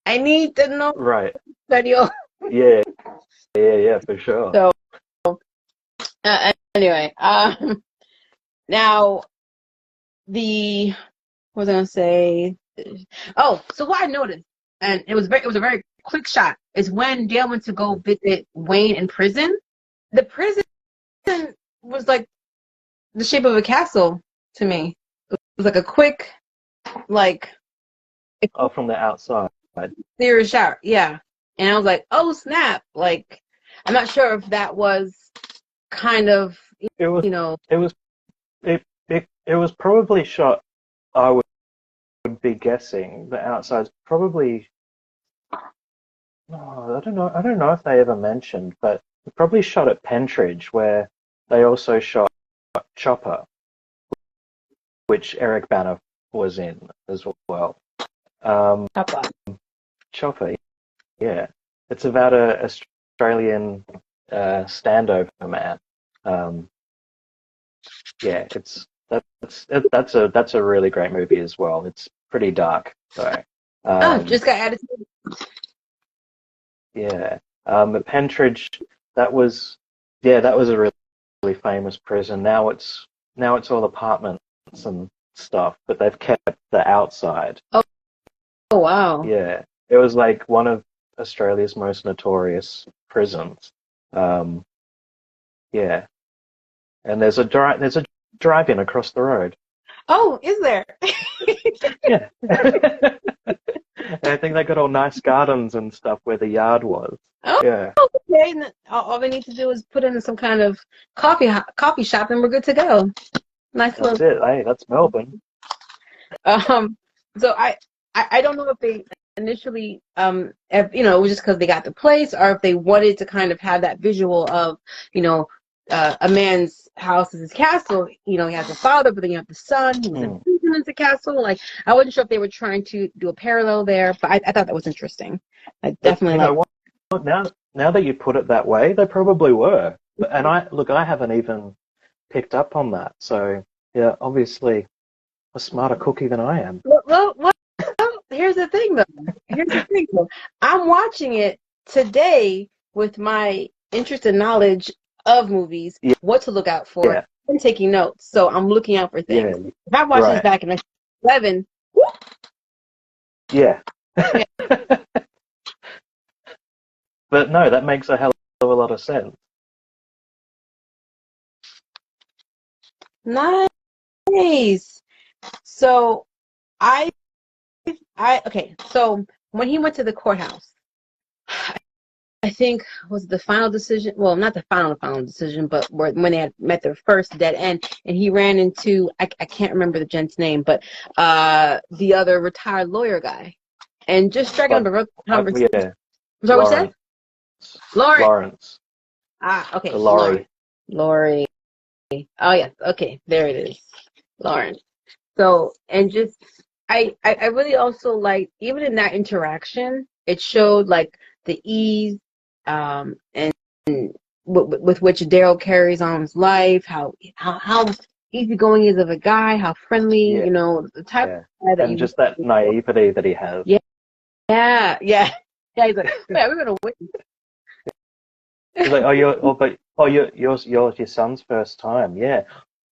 Speaker 2: I need to know.
Speaker 1: Right.
Speaker 2: Studio.
Speaker 1: Yeah, for sure.
Speaker 2: So, anyway, now what was I gonna say? Oh, so what I noticed, and it was a very quick shot, is when Dale went to go visit Wayne in prison. The prison was like the shape of a castle to me. It was like a quick, like.
Speaker 1: From the outside.
Speaker 2: Clear shot, yeah. And I was like, oh snap! Like, I'm not sure if that was kind of,
Speaker 1: It was probably shot. I would be guessing the outside's probably Oh, I don't know. I don't know if they ever mentioned, but they probably shot at Pentridge, where they also shot Chopper, which Eric Bana was in as well. Um,
Speaker 2: Papa.
Speaker 1: Chopper, yeah, it's about a Australian standover man. Um, yeah, that's a really great movie as well. It's pretty dark, so
Speaker 2: Oh,
Speaker 1: um,
Speaker 2: just got added.
Speaker 1: yeah. At Pentridge, that was that was a really famous prison. Now it's all apartments and stuff, but they've kept the outside.
Speaker 2: Oh, oh wow.
Speaker 1: Yeah, it was like one of Australia's most notorious prisons. Um, yeah, and there's a drive-in across the road.
Speaker 2: Oh, is there?
Speaker 1: Yeah. And I think they got all nice gardens and stuff where the yard was.
Speaker 2: Oh,
Speaker 1: Yeah,
Speaker 2: okay. And all we need to do is put in some kind of coffee shop, and we're good to go. Nice
Speaker 1: that's
Speaker 2: little.
Speaker 1: it. Hey, that's Melbourne.
Speaker 2: Um, so I don't know if they initially it was just because they got the place, or if they wanted to kind of have that visual of you know a man's house is his castle. You know, he has a father, but then you have the son. He was in
Speaker 1: Hmm.
Speaker 2: prison as a castle. Like I wasn't sure if they were trying to do a parallel there, but I thought that was interesting. I
Speaker 1: But
Speaker 2: definitely
Speaker 1: you know
Speaker 2: like.
Speaker 1: what? Now that you put it that way, they probably were. And I haven't even picked up on that. So yeah, obviously a smarter cookie than I am.
Speaker 2: Well, here's the thing, though. Here's the thing, though. I'm watching it today with my interest and knowledge of movies,
Speaker 1: Yeah,
Speaker 2: what to look out for,
Speaker 1: yeah,
Speaker 2: and taking notes. So I'm looking out for
Speaker 1: yeah.
Speaker 2: things. If I watched this
Speaker 1: Right.
Speaker 2: back in 2011,
Speaker 1: Yeah.
Speaker 2: yeah,
Speaker 1: But no, that makes a hell of a lot of sense.
Speaker 2: nice. So I, okay. So when he went to the courthouse, I think was the final decision. Well, not the final decision, but when they had met their first dead end, and he ran into I can't remember the gent's name, but the other retired lawyer guy, and just striking up
Speaker 1: But
Speaker 2: a real conversation.
Speaker 1: yeah,
Speaker 2: So what you said?
Speaker 1: Lawrence,
Speaker 2: Lawrence.
Speaker 1: Lawrence,
Speaker 2: Ah, okay, Lawrence.
Speaker 1: Laurie.
Speaker 2: Lori. Oh yes, okay, there it is, Lawrence. So and just I really also like even in that interaction, it showed like the ease and with which Daryl carries on his life, how easygoing he is of a guy, how friendly,
Speaker 1: Yeah,
Speaker 2: the type
Speaker 1: yeah,
Speaker 2: of guy that
Speaker 1: and
Speaker 2: you.
Speaker 1: just that naivety that he has.
Speaker 2: Yeah, yeah. Yeah, he's like, yeah, we're gonna win.
Speaker 1: He's like, oh, yours, your son's first time. Yeah.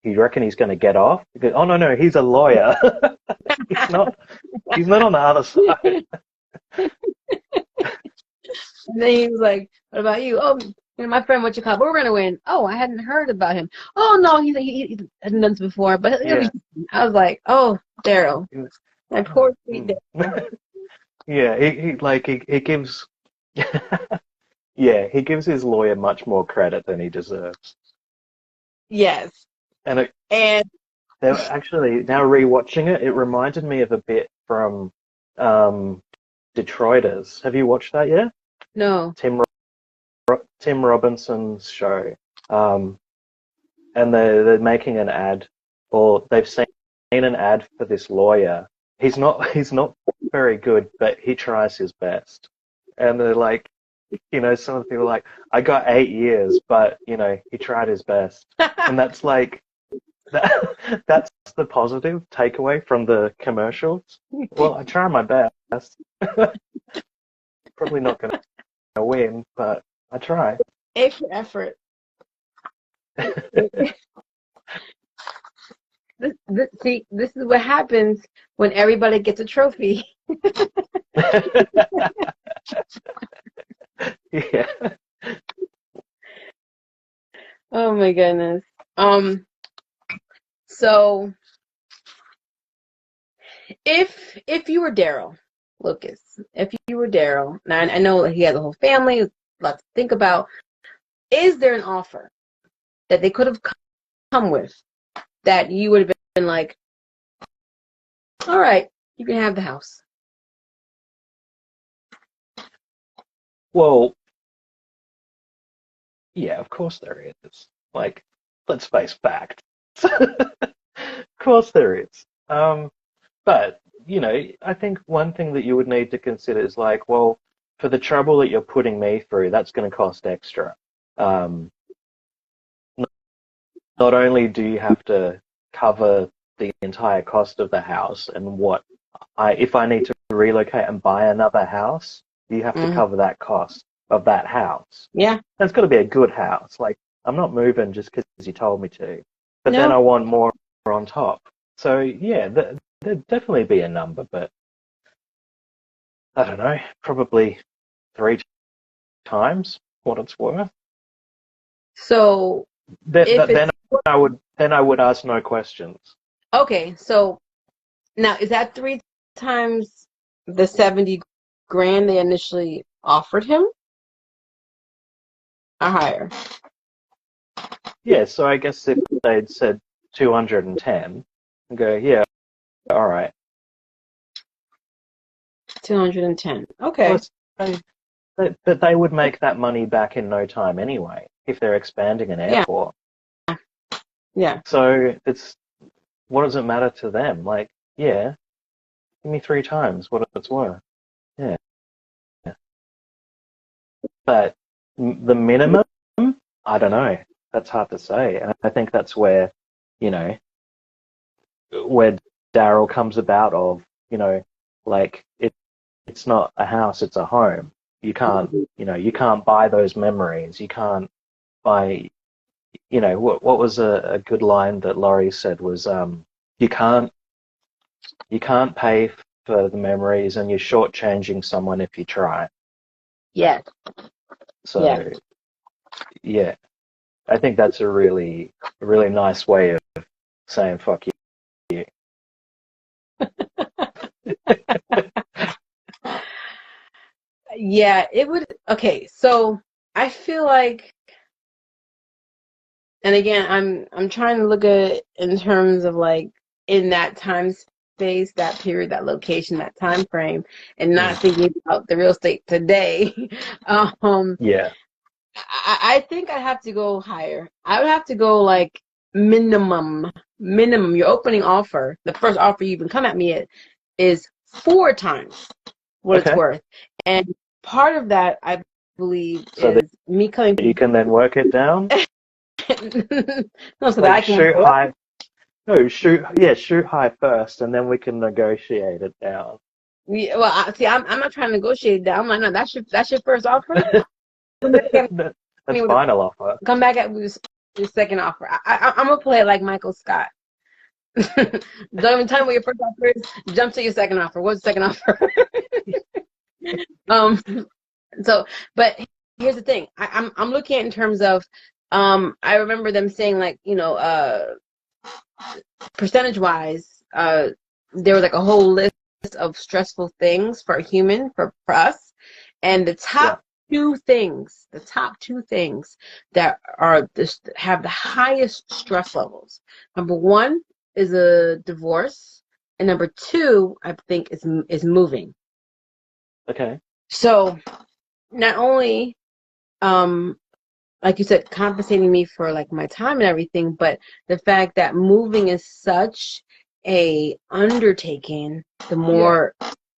Speaker 1: You reckon he's going to get off? He goes, oh no, he's a lawyer. he's not. He's not on the other side.
Speaker 2: And then he was like, "What about you? Oh, my friend, what you call? But we're gonna win. Oh, I hadn't heard about him. Oh no, he hasn't done this before, but he'll
Speaker 1: Yeah.
Speaker 2: be." I was like, "Oh, Daryl,
Speaker 1: He was,
Speaker 2: my poor sweet
Speaker 1: mm.
Speaker 2: Daryl."
Speaker 1: Yeah. He gives. Yeah, he gives his lawyer much more credit than he deserves.
Speaker 2: Yes,
Speaker 1: And
Speaker 2: and
Speaker 1: actually now rewatching it, it reminded me of a bit from um, Detroiters. Have you watched that yet?
Speaker 2: no,
Speaker 1: Tim Robinson's show. Um, and they're making an ad, or they've seen an ad for this lawyer. He's not very good, but he tries his best. And they're like, some of the people are like, I got 8 years, but he tried his best. And that's like that's the positive takeaway from the commercials. Well, I try my best. Probably not going to win, but I try.
Speaker 2: A for effort. See, this is what happens when everybody gets a trophy.
Speaker 1: Yeah.
Speaker 2: Oh my goodness. So if you were Daryl, Lucas, if you were Daryl, now I know he has a whole family, a lot to think about. Is there an offer that they could have come with that you would have been like, all right, you can have the house?
Speaker 1: Well, yeah, of course there is. Like, let's face facts. Of course there is. But, I think one thing that you would need to consider is like, well, for the trouble that you're putting me through, that's going to cost extra. Um, Not only do you have to cover the entire cost of the house and if I need to relocate and buy another house, you have to
Speaker 2: Hmm.
Speaker 1: cover that cost of that house.
Speaker 2: Yeah.
Speaker 1: And it's got to be a good house. Like, I'm not moving just because you told me to, but then
Speaker 2: No.
Speaker 1: I want more on top. So yeah, there'd definitely be a number, but I don't know, probably three times what it's worth.
Speaker 2: So if
Speaker 1: Then
Speaker 2: it's
Speaker 1: I would ask no questions.
Speaker 2: okay, so now is that three times the 70 grand they initially offered him or higher?
Speaker 1: Yeah, so I guess if they'd said 210, and go, yeah, all right.
Speaker 2: 210.
Speaker 1: Well,
Speaker 2: Okay.
Speaker 1: but they would make that money back in no time anyway if they're expanding an
Speaker 2: Yeah.
Speaker 1: airport.
Speaker 2: Yeah.
Speaker 1: So what does it matter to them? Like, yeah, give me three times what it's worth. Yeah, but the minimum, I don't know. That's hard to say. And I think that's you know, where Daryl comes about of, like it's not a house, it's a home. You can't buy those memories. You can't buy, what was a good line that Laurie said was, you can't, you can't pay for the memories and you're shortchanging someone if you try.
Speaker 2: Yes. Yes.
Speaker 1: So, yeah, I think that's a really nice way of saying fuck you.
Speaker 2: Yeah, it would. Okay, so I feel like, and again, I'm trying to look at it in terms of like in that time space, that period, that location, that time frame, and not
Speaker 1: Mm.
Speaker 2: thinking about the real estate today. Um,
Speaker 1: Yeah.
Speaker 2: I think I'd have to go higher. I would have to go like minimum. Your opening offer, the first offer you even come at me at, is four times what it's
Speaker 1: Okay.
Speaker 2: worth. And part of that, I believe,
Speaker 1: So that
Speaker 2: is me coming.
Speaker 1: you can then work it down.
Speaker 2: No, so that
Speaker 1: Like
Speaker 2: I can
Speaker 1: shoot
Speaker 2: work.
Speaker 1: high. No, shoot high first, and then we can negotiate it down.
Speaker 2: Yeah, well, see, I'm not trying to negotiate that. I'm like, no, that's your first offer. Come back at
Speaker 1: That's
Speaker 2: me with
Speaker 1: final offer.
Speaker 2: come back at me with your second offer. I'm gonna play it like Michael Scott. Don't even tell me what your first offer is. Jump to your second offer. What's the second offer? um. So, but here's the thing. I'm looking at it in terms of. I remember them saying like percentage wise, there was like a whole list of stressful things for a human, for us. And
Speaker 1: Yeah.
Speaker 2: the top two things that are this have the highest stress levels. Number one is a divorce, and number two, I think, is moving.
Speaker 1: Okay.
Speaker 2: So not only like you said, compensating me for like my time and everything, but the fact that moving is such a undertaking, the
Speaker 1: Yeah.
Speaker 2: more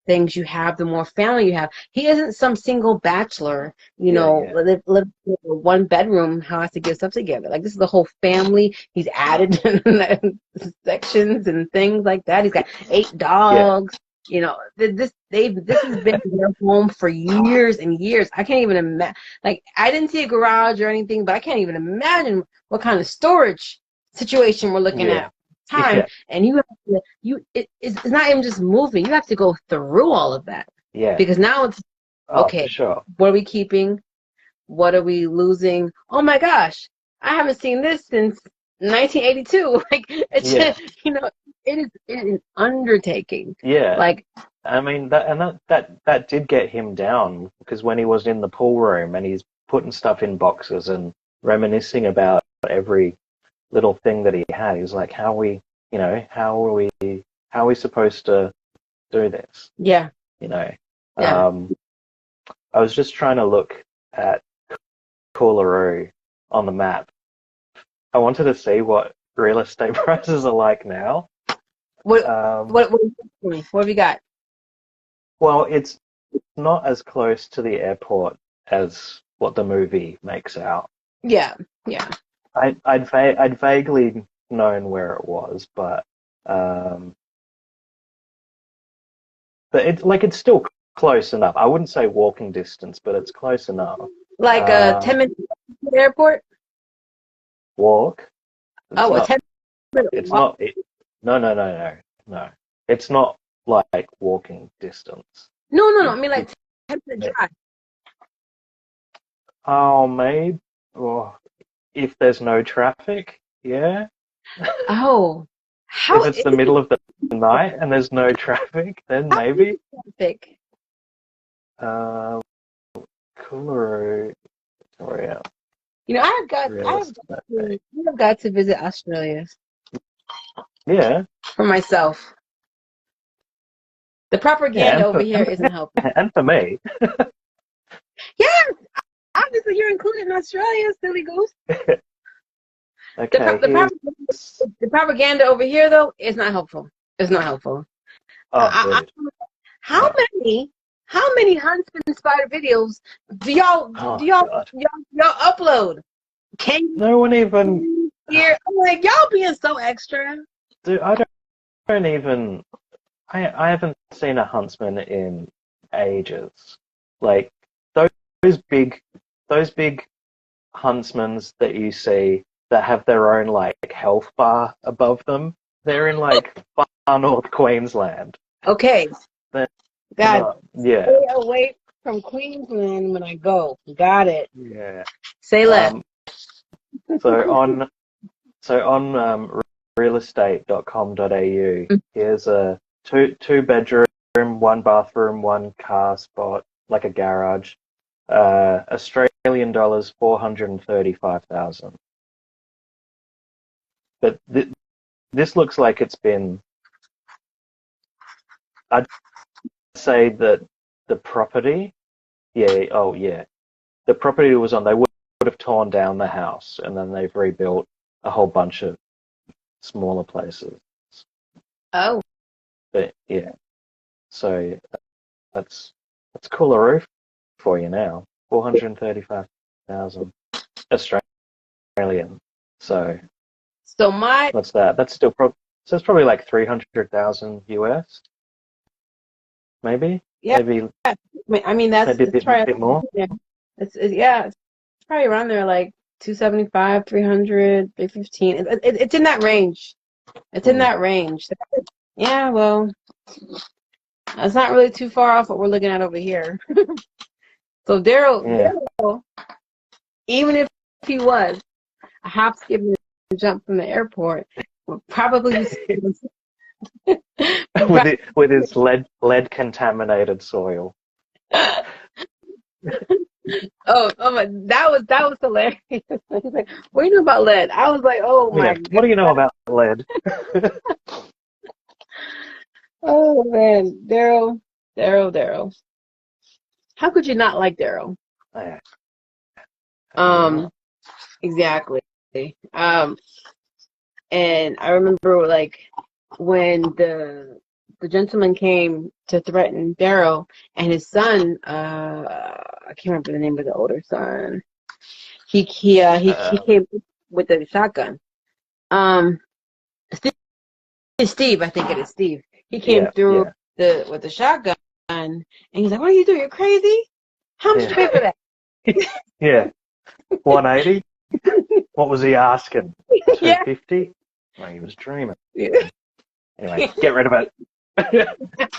Speaker 2: things you have, the more family you have. He isn't some single bachelor,
Speaker 1: Yeah. Yeah.
Speaker 2: live in a one bedroom house to get stuff together. Like this is the whole family. He's added sections and things like that. He's got 8 dogs. This has been their home for years and years. I can't even imagine. Like I didn't see a garage or anything, but I can't even imagine what kind of storage situation we're looking
Speaker 1: Yeah.
Speaker 2: at time.
Speaker 1: Yeah.
Speaker 2: And you have to, it's not even just moving. You have to go through all of that
Speaker 1: Yeah.
Speaker 2: because now it's
Speaker 1: Oh, for
Speaker 2: okay.
Speaker 1: sure.
Speaker 2: What are we keeping? What are we losing? Oh my gosh, I haven't seen this since 1982. Like it's
Speaker 1: Yeah.
Speaker 2: just, it is undertaking.
Speaker 1: Yeah.
Speaker 2: Like
Speaker 1: I mean that did get him down because when he was in the pool room and he's putting stuff in boxes and reminiscing about every little thing that he had, he's like, how are we supposed to do this?
Speaker 2: yeah,
Speaker 1: You know,
Speaker 2: yeah,
Speaker 1: um, I was just trying to look at Coolaroo on the map. I wanted to see what real estate prices are like now.
Speaker 2: What
Speaker 1: Um,
Speaker 2: what what have you got?
Speaker 1: well, it's not as close to the airport as what the movie makes out.
Speaker 2: Yeah, yeah.
Speaker 1: I'd vaguely known where it was, um, but it's still close enough. I wouldn't say walking distance, but it's close enough.
Speaker 2: Like a 10-minute to the airport?
Speaker 1: Walk. It's
Speaker 2: Oh, a
Speaker 1: not.
Speaker 2: 10-minute
Speaker 1: It's
Speaker 2: walk.
Speaker 1: not. No. It's not like walking distance.
Speaker 2: No. I
Speaker 1: You,
Speaker 2: mean
Speaker 1: you,
Speaker 2: like 10-minute drive.
Speaker 1: oh, maybe. Well, if there's no traffic, yeah.
Speaker 2: Oh, how
Speaker 1: If it's
Speaker 2: is
Speaker 1: the middle of the night and there's no traffic, then maybe.
Speaker 2: traffic?
Speaker 1: Um, Coolaroo, Victoria,
Speaker 2: You know,
Speaker 1: real estate.
Speaker 2: I have got to visit Australia
Speaker 1: Yeah,
Speaker 2: for myself. The
Speaker 1: yeah,
Speaker 2: propaganda over here isn't helping.
Speaker 1: and for me.
Speaker 2: Yes, obviously you're included in Australia, silly goose.
Speaker 1: Okay, here's.
Speaker 2: The propaganda over here, though, is not helpful. It's not helpful.
Speaker 1: Oh,
Speaker 2: I,
Speaker 1: dude.
Speaker 2: how
Speaker 1: No.
Speaker 2: many Huntsman inspired videos do y'all
Speaker 1: Oh,
Speaker 2: do y'all
Speaker 1: God.
Speaker 2: y'all upload? Can
Speaker 1: No one even.
Speaker 2: you hear? I'm like, y'all being so extra.
Speaker 1: Dude, I don't even. I haven't seen a huntsman in ages. Like those those big those big huntsmans that you see that have their own like health bar above them. They're in like far north Queensland.
Speaker 2: Okay,
Speaker 1: They're
Speaker 2: God,
Speaker 1: yeah,
Speaker 2: stay away from Queensland when I go. Got it.
Speaker 1: yeah.
Speaker 2: Say less.
Speaker 1: Um, so on realestate.com.au, here's a two bedroom, one bathroom, one car spot, like a garage. Australian dollars 435,000. But this looks like it's been. I'd say that the property, yeah, the property was on. They would have torn down the house and then they've rebuilt a whole bunch of smaller places.
Speaker 2: Oh,
Speaker 1: But yeah, so that's Coolaroo for you now. 435,000 Australian. So
Speaker 2: so my
Speaker 1: what's that? That's still so it's probably like 300,000 US, maybe,
Speaker 2: yeah.
Speaker 1: maybe
Speaker 2: I mean that's
Speaker 1: maybe a
Speaker 2: it's probably
Speaker 1: bit more.
Speaker 2: yeah. It's probably around there like 275, 300, 315. It's in that range. It's in that range. Yeah, well, it's not really too far off what we're looking at over here. So
Speaker 1: Yeah.
Speaker 2: Daryl, even if he was a hop, skip, and jump from the airport, would probably
Speaker 1: with his lead contaminated soil.
Speaker 2: oh my, that was hilarious. He's like, what do you know about lead? I was like, oh my
Speaker 1: Yeah. What do you know about lead?
Speaker 2: Oh man, Daryl. How could you not like Daryl?
Speaker 1: Yeah.
Speaker 2: Exactly. And I remember like when the gentleman came to threaten Daryl and his son, I can't remember the name of the older son. He came with the shotgun. Steve, I think it is Steve. He came through with the shotgun, and he's like, "What are you doing? You're crazy. How much did you pay for that?"
Speaker 1: Yeah. 180. What was he asking? 250. Well, he was dreaming.
Speaker 2: Yeah.
Speaker 1: Anyway, get rid of it.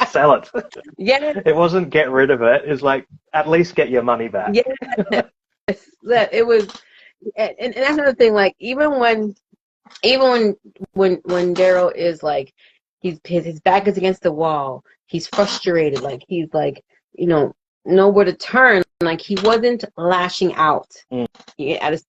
Speaker 1: Sell it.
Speaker 2: Yeah.
Speaker 1: It wasn't get rid of it. It's like at least get your money back.
Speaker 2: Yeah. It was, and that's another thing. Like even when Daryl is like, his back is against the wall. He's frustrated. Like he's like, nowhere to turn. Like he wasn't lashing out at his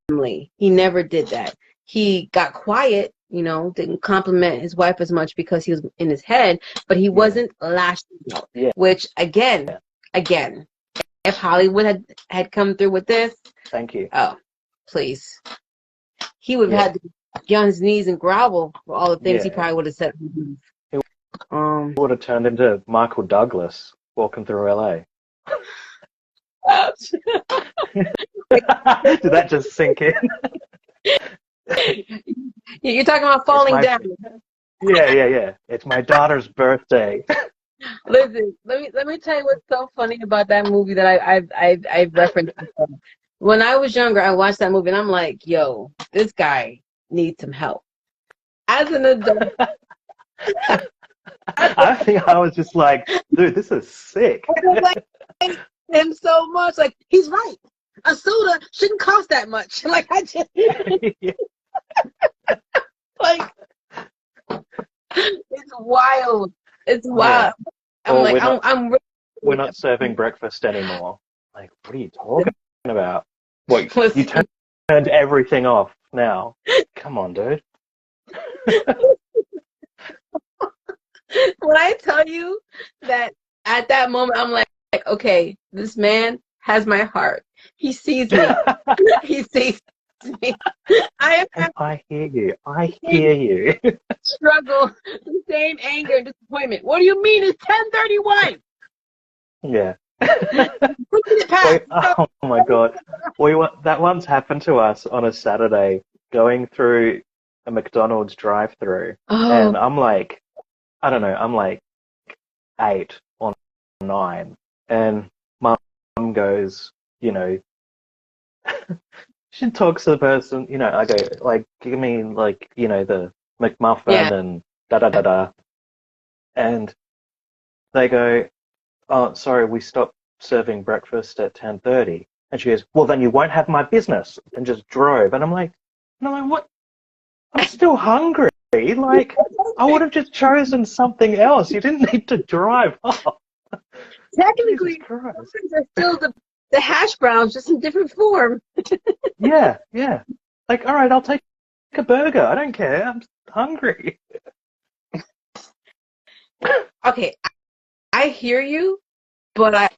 Speaker 2: family. He never did that. He got quiet. Didn't compliment his wife as much because he was in his head, but he wasn't lashing out.
Speaker 1: Yeah.
Speaker 2: Which again, Hollywood had come through with this,
Speaker 1: Thank you.
Speaker 2: oh, please. He would have
Speaker 1: Yeah.
Speaker 2: had to get on his knees and grovel for all the things he
Speaker 1: Yeah.
Speaker 2: probably would have said.
Speaker 1: He would have turned into Michael Douglas walking through LA. Did that just sink in?
Speaker 2: You're talking about falling down.
Speaker 1: Yeah. It's my daughter's birthday.
Speaker 2: Listen, let me tell you what's so funny about that movie that I've referenced before. When I was younger, I watched that movie and I'm like, yo, this guy needs some help. As an adult,
Speaker 1: I think I was just like, dude, this is sick.
Speaker 2: I was like him so much. Like, he's right. A soda shouldn't cost that much. Like, I just like, it's wild. It's wild.
Speaker 1: Yeah.
Speaker 2: I'm
Speaker 1: Well,
Speaker 2: like, I'm really,
Speaker 1: we're not serving breakfast anymore. Like, what are you talking about? What, you turned everything off now? Come on, dude.
Speaker 2: When I tell you that at that moment, I'm like, okay, this man has my heart. He sees me. He sees me.
Speaker 1: I hear you. I hear you.
Speaker 2: Struggle, the same anger and disappointment. What do you mean it's 10:31?
Speaker 1: Yeah. Wait, oh my God. That once happened to us on a Saturday going through a McDonald's drive-through.
Speaker 2: Oh.
Speaker 1: And I'm like, I don't know, I'm like 8 or 9. And mum goes, you know, she talks to the person, you know, I go, like, give me, like, you know, the McMuffin and da-da-da-da. And they go, oh, sorry, we stopped serving breakfast at 10:30. And she goes, well, then you won't have my business, and just drove. And I'm like, no, what? I'm still hungry. Like, I would have just chosen something else. You didn't need to drive off.
Speaker 2: Technically, they're still the hash browns, just in different form.
Speaker 1: Yeah. Like, all right, I'll take a burger. I don't care. I'm hungry.
Speaker 2: Okay, I hear you, but I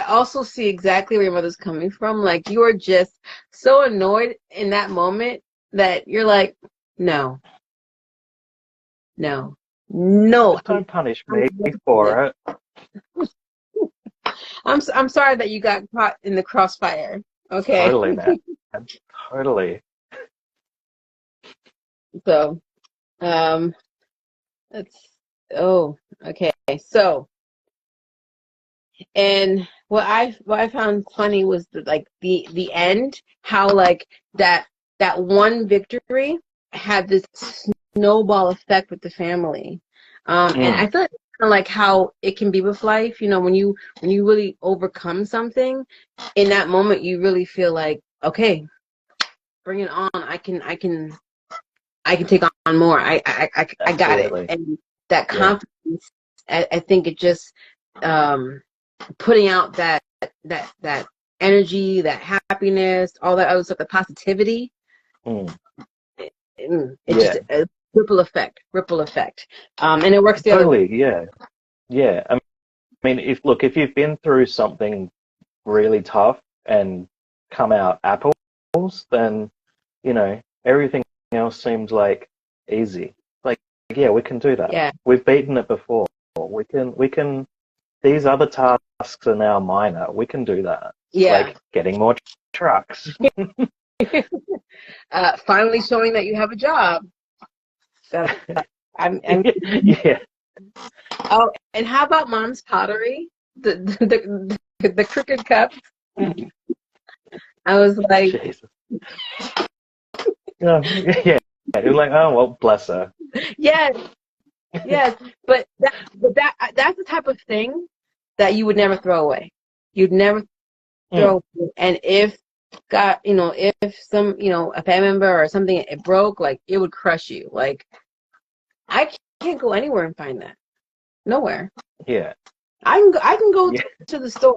Speaker 2: also see exactly where your mother's coming from. Like, you are just so annoyed in that moment that you're like, no. Just
Speaker 1: don't punish me for it.
Speaker 2: I'm sorry that you got caught in the crossfire. Okay.
Speaker 1: Totally, man. Totally.
Speaker 2: So, okay. So, and what I found funny was the end, how like that one victory had this snowball effect with the family. And I feel like kind of like how it can be with life, you know, when you really overcome something, in that moment you really feel like, okay, bring it on. I can take on more. I got it. And that confidence, I think it just putting out that energy, that happiness, all that other stuff, the positivity. It's just a ripple effect. And it works the other way.
Speaker 1: Yeah. I mean, if you've been through something really tough and come out apples, then, you know, everything else seems like easy. Like, yeah, we can do that.
Speaker 2: Yeah.
Speaker 1: We've beaten it before. We can, these other tasks are now minor. We can do that.
Speaker 2: Yeah.
Speaker 1: Like getting more trucks.
Speaker 2: Finally showing that you have a job.
Speaker 1: Yeah.
Speaker 2: Oh, and how about Mom's pottery? The crooked cup. I was like,
Speaker 1: Jesus. Yeah. It was like, oh well, bless her.
Speaker 2: Yes, but that's the type of thing that you would never throw away. You'd never throw away. And if if some, a family member or something, it broke, like, it would crush you. Like, I can't go anywhere and find that. Nowhere.
Speaker 1: Yeah.
Speaker 2: I can go to the store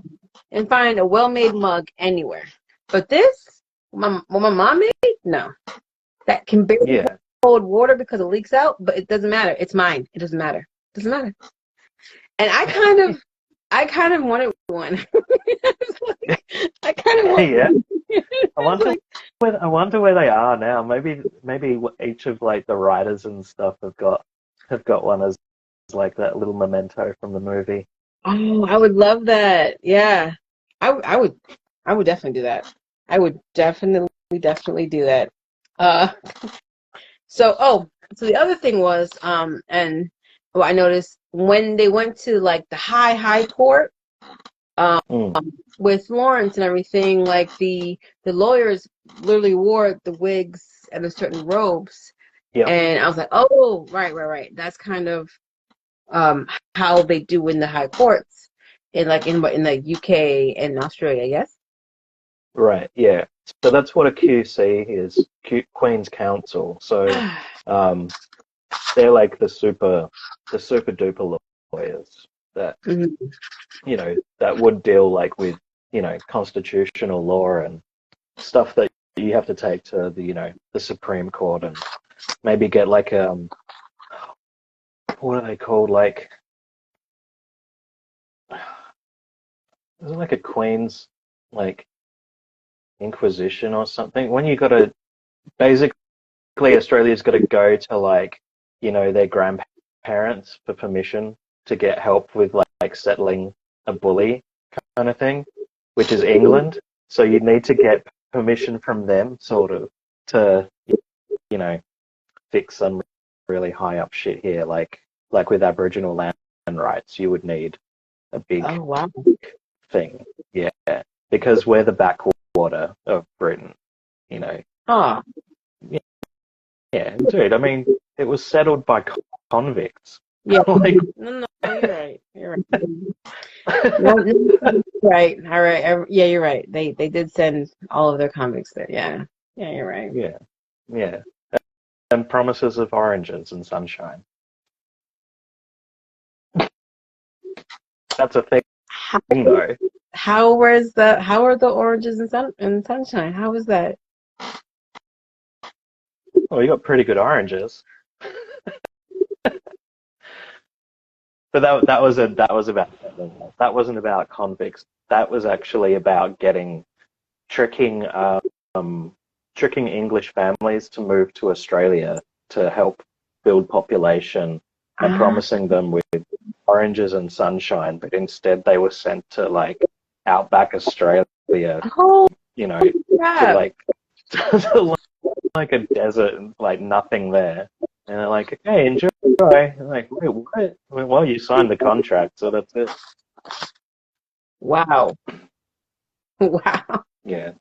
Speaker 2: and find a well-made mug anywhere. But this, what my mom made, no. That can barely hold water because it leaks out, but it doesn't matter. It's mine. It doesn't matter. And I kind of want it one. I kind of want
Speaker 1: Yeah.
Speaker 2: one.
Speaker 1: I
Speaker 2: It's
Speaker 1: wonder
Speaker 2: like,
Speaker 1: I wonder where they are now. Maybe each of like the writers and stuff have got one as like that little memento from the movie.
Speaker 2: oh, I would love that. Yeah, I would, I would definitely do that. I would definitely do that. Uh, so the other thing was, and well, I noticed when they went to like the high court, um,
Speaker 1: Mm.
Speaker 2: with Lawrence and everything, like the lawyers literally wore the wigs and the certain robes,
Speaker 1: Yep.
Speaker 2: and I was like, oh, right. That's kind of how they do in the high courts in the UK and Australia, yes.
Speaker 1: Right. Yeah. So that's what a QC is, Queen's Counsel. So um, they're like the super duper lawyers that
Speaker 2: Mhm.
Speaker 1: that would deal like with constitutional law and stuff that you have to take to the Supreme Court and maybe get like what are they called, like is it like a Queen's like Inquisition or something, when you got to basically Australia's got to go to like their grandparents for permission to get help with like settling a bully kind of thing, which is England. So you need to get permission from them sort of to you know fix some really high up shit here, like with Aboriginal land rights you would need a big
Speaker 2: Oh wow.
Speaker 1: thing, yeah, because we're the backwater of Britain, you know.
Speaker 2: Oh
Speaker 1: Yeah, dude. I mean, it was settled by convicts.
Speaker 2: yeah.
Speaker 1: Like,
Speaker 2: No, you're right. You're right. No, right. All right. Yeah, you're right. They did send all of their convicts there. Yeah. Yeah, you're right.
Speaker 1: yeah, yeah. And promises of oranges and sunshine. That's a thing,
Speaker 2: How,
Speaker 1: though.
Speaker 2: how are the oranges and sunshine? How is that?
Speaker 1: Well, you got pretty good oranges, but that was about that wasn't about convicts. That was actually about tricking tricking English families to move to Australia to help build population and
Speaker 2: Ah,
Speaker 1: promising them with oranges and sunshine, but instead they were sent to like outback Australia,
Speaker 2: oh
Speaker 1: to
Speaker 2: crap.
Speaker 1: like to like a desert and like nothing there. And they're like, "Hey, enjoy." And like, wait, what? I mean, well, you signed the contract, so that's it.
Speaker 2: Wow. Wow.
Speaker 1: Yeah.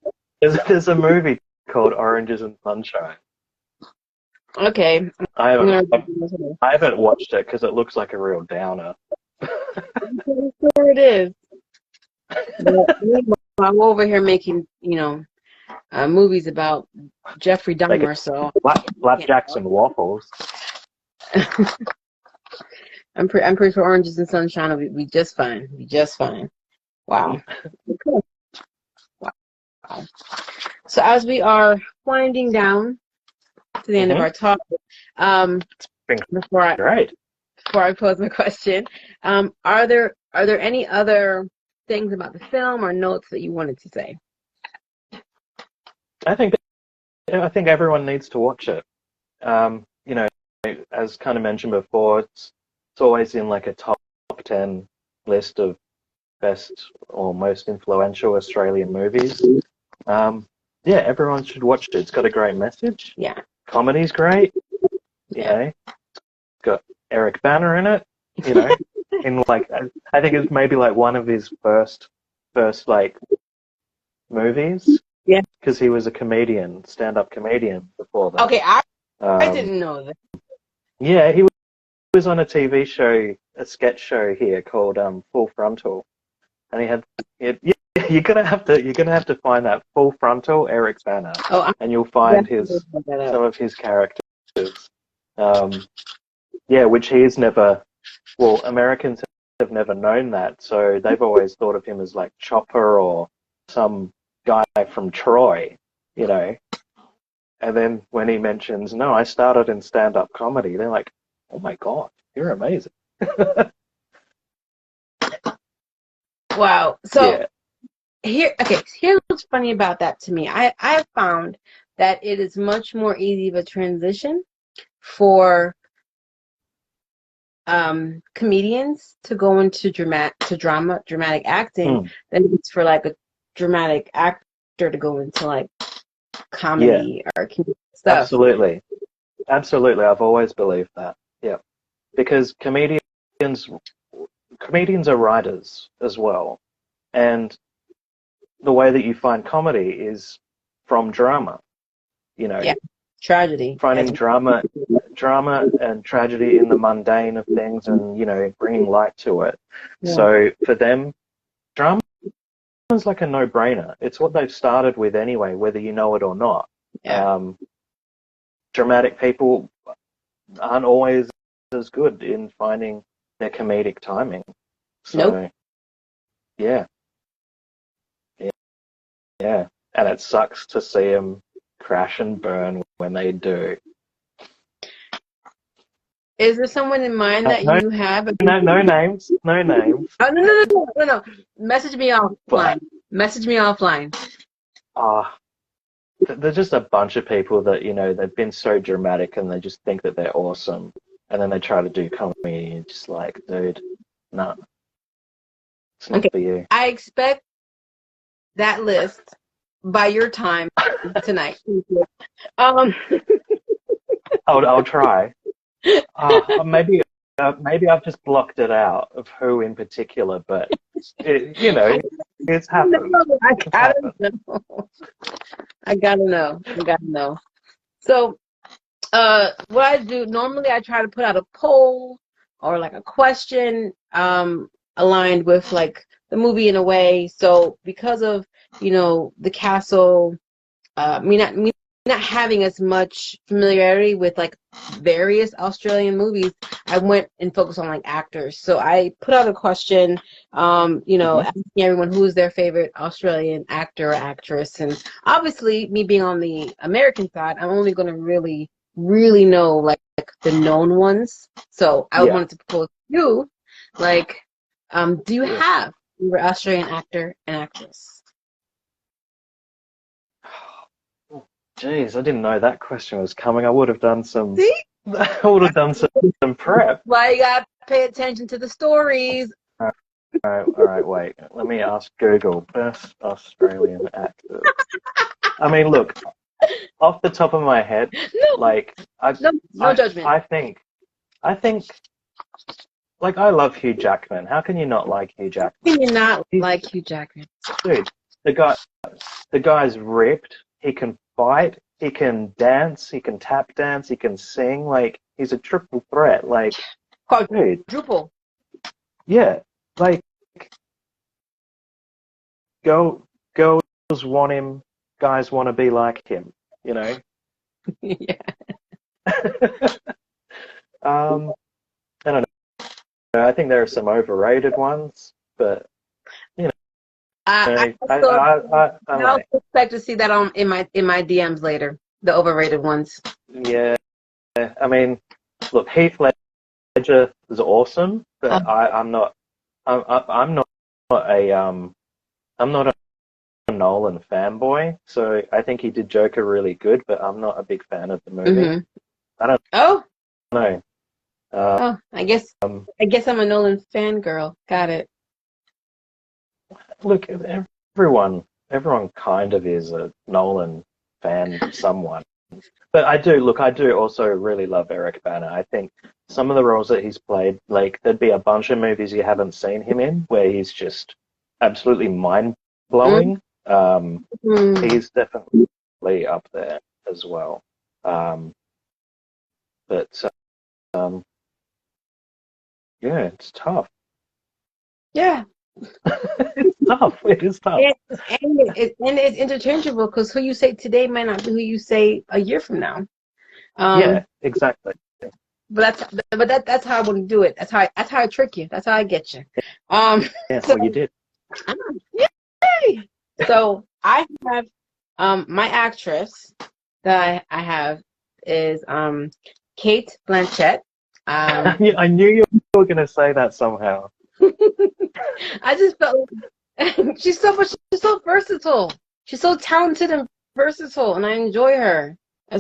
Speaker 1: There's a movie called Oranges and Sunshine.
Speaker 2: Okay. I'm
Speaker 1: I haven't
Speaker 2: gonna
Speaker 1: I haven't watched it because it looks like a real downer.
Speaker 2: I'm pretty sure it is. But meanwhile, I'm over here making, movies about Jeffrey
Speaker 1: Like
Speaker 2: Dahmer, so yeah.
Speaker 1: flapjacks and waffles.
Speaker 2: I'm pretty sure Oranges and Sunshine will be just fine. Be just fine. Wow. Okay. Wow. So as we are winding down to the end of
Speaker 1: Mm-hmm.
Speaker 2: our talk, um,
Speaker 1: Been
Speaker 2: before I
Speaker 1: great.
Speaker 2: before I pose my question, are there any other things about the film or notes that you wanted to say?
Speaker 1: I think I think everyone needs to watch it. You know, as kind of mentioned before, it's always in like a top 10 list of best or most influential Australian movies. Um, yeah, everyone should watch it. It's got a great message.
Speaker 2: Yeah.
Speaker 1: Comedy's great. You
Speaker 2: Yeah.
Speaker 1: know, it's got Eric Banner in it. You know, in like I think it's maybe like one of his first like movies
Speaker 2: Yeah.
Speaker 1: because he was a stand-up comedian before that.
Speaker 2: Okay, I
Speaker 1: Um,
Speaker 2: didn't know that.
Speaker 1: yeah, he was on a TV show, a sketch show here called Full Frontal, and yeah, you're gonna have to find that Full Frontal Eric Banner,
Speaker 2: Oh, I'm
Speaker 1: and you'll find
Speaker 2: definitely look that up.
Speaker 1: some of his characters. Yeah, which he's never. Well, Americans have never known that, so they've always thought of him as like Chopper or some guy from Troy, you know. And then when he mentions, no, I started in stand-up comedy, they're like, oh my God, you're amazing.
Speaker 2: Wow. So
Speaker 1: Yeah.
Speaker 2: here's what's funny about that to me. I have found that it is much more easy of a transition for comedians to go into dramatic acting
Speaker 1: Mm.
Speaker 2: than it's for like a dramatic actor to go into like
Speaker 1: Yeah.
Speaker 2: comedy or comedic stuff.
Speaker 1: Absolutely. Absolutely. I've always believed that. Yeah. Because comedians are writers as well. And the way that you find comedy is from drama, you know,
Speaker 2: Yeah, tragedy as
Speaker 1: finding drama and tragedy in the mundane of things and, bringing light to it.
Speaker 2: well.
Speaker 1: So for them, drama is like a no-brainer. It's what they've started with anyway, whether you know it or not.
Speaker 2: Yeah.
Speaker 1: Um, Dramatic people aren't always as good in finding their comedic timing.
Speaker 2: Nope.
Speaker 1: So, yeah, yeah, yeah. And it sucks to see them crash and burn when they do.
Speaker 2: Is there someone in mind that
Speaker 1: No,
Speaker 2: you have?
Speaker 1: no names, no names,
Speaker 2: Oh, no. Message me
Speaker 1: but
Speaker 2: offline. Message me offline.
Speaker 1: ah, there's just a bunch of people that, they've been so dramatic and they just think that they're awesome. And then they try to do comedy and you're just like, dude, no, it's not
Speaker 2: Okay.
Speaker 1: for you.
Speaker 2: I expect that list by your time tonight. Um,
Speaker 1: I'll try. Maybe I've just blocked it out of who in particular, but it's happened.
Speaker 2: I
Speaker 1: It's
Speaker 2: gotta
Speaker 1: happened.
Speaker 2: know. I gotta know. So, what I do normally, I try to put out a poll or like a question, aligned with like the movie in a way. So because of, the castle, me not having as much familiarity with like various Australian movies, I went and focused on like actors. So I put out a question,
Speaker 1: Hmm.
Speaker 2: asking everyone who is their favorite Australian actor or actress. And obviously, me being on the American side, I'm only going to really know like the known ones. So I
Speaker 1: Yeah,
Speaker 2: wanted to propose to you, like, do you
Speaker 1: yeah.
Speaker 2: have your Australian actor and actress?
Speaker 1: Jeez, I didn't know that question was coming. I would have done some.
Speaker 2: See?
Speaker 1: I would have done some prep.
Speaker 2: Why you gotta pay attention to the stories.
Speaker 1: All right, wait. Let me ask Google best Australian actors. I mean, look, off the top of my head,
Speaker 2: No,
Speaker 1: like I,
Speaker 2: no judgment.
Speaker 1: I think, like I love Hugh Jackman. How can you not like Hugh
Speaker 2: Can
Speaker 1: Jackman?
Speaker 2: you not
Speaker 1: He's,
Speaker 2: like Hugh Jackman?
Speaker 1: dude, the guy, the guy's ripped. He can fight. He can dance. He can tap dance. He can sing. Like he's a triple threat. Like, dude,
Speaker 2: Quadruple.
Speaker 1: yeah. Like girls want him. Guys want to be like him. You know.
Speaker 2: Yeah.
Speaker 1: um, I don't know. I think there are some overrated ones, but you know,
Speaker 2: I
Speaker 1: I
Speaker 2: also
Speaker 1: like.
Speaker 2: expect to see that on in my DMs later. The overrated ones.
Speaker 1: Yeah. I mean, look, Heath Ledger is awesome, but I'm not. I'm not I'm not a Nolan fanboy, so I think he did Joker really good, but I'm not a big fan of the movie.
Speaker 2: Mm-hmm.
Speaker 1: I don't
Speaker 2: Oh,
Speaker 1: know. Uh,
Speaker 2: oh. I guess I'm a Nolan fangirl. Got it.
Speaker 1: Look, everyone kind of is a Nolan fan, someone. But I do also really love Eric Bana. I think some of the roles that he's played, like there'd be a bunch of movies you haven't seen him in where he's just absolutely mind blowing.
Speaker 2: Mm-hmm.
Speaker 1: He's definitely up there as well. Um, but yeah, it's tough.
Speaker 2: Yeah.
Speaker 1: It's tough. It is tough.
Speaker 2: And it's interchangeable because who you say today might not be who you say a year from now.
Speaker 1: Yeah,
Speaker 2: Um,
Speaker 1: exactly.
Speaker 2: but that's how I want to do it. That's how I trick you. That's how I get you.
Speaker 1: Yeah,
Speaker 2: So
Speaker 1: well, you did.
Speaker 2: yay! So I have my actress that I have is Kate Blanchett.
Speaker 1: Yeah, I knew you were going to say that somehow.
Speaker 2: I just felt like she's so versatile. She's so talented and versatile, and I enjoy her a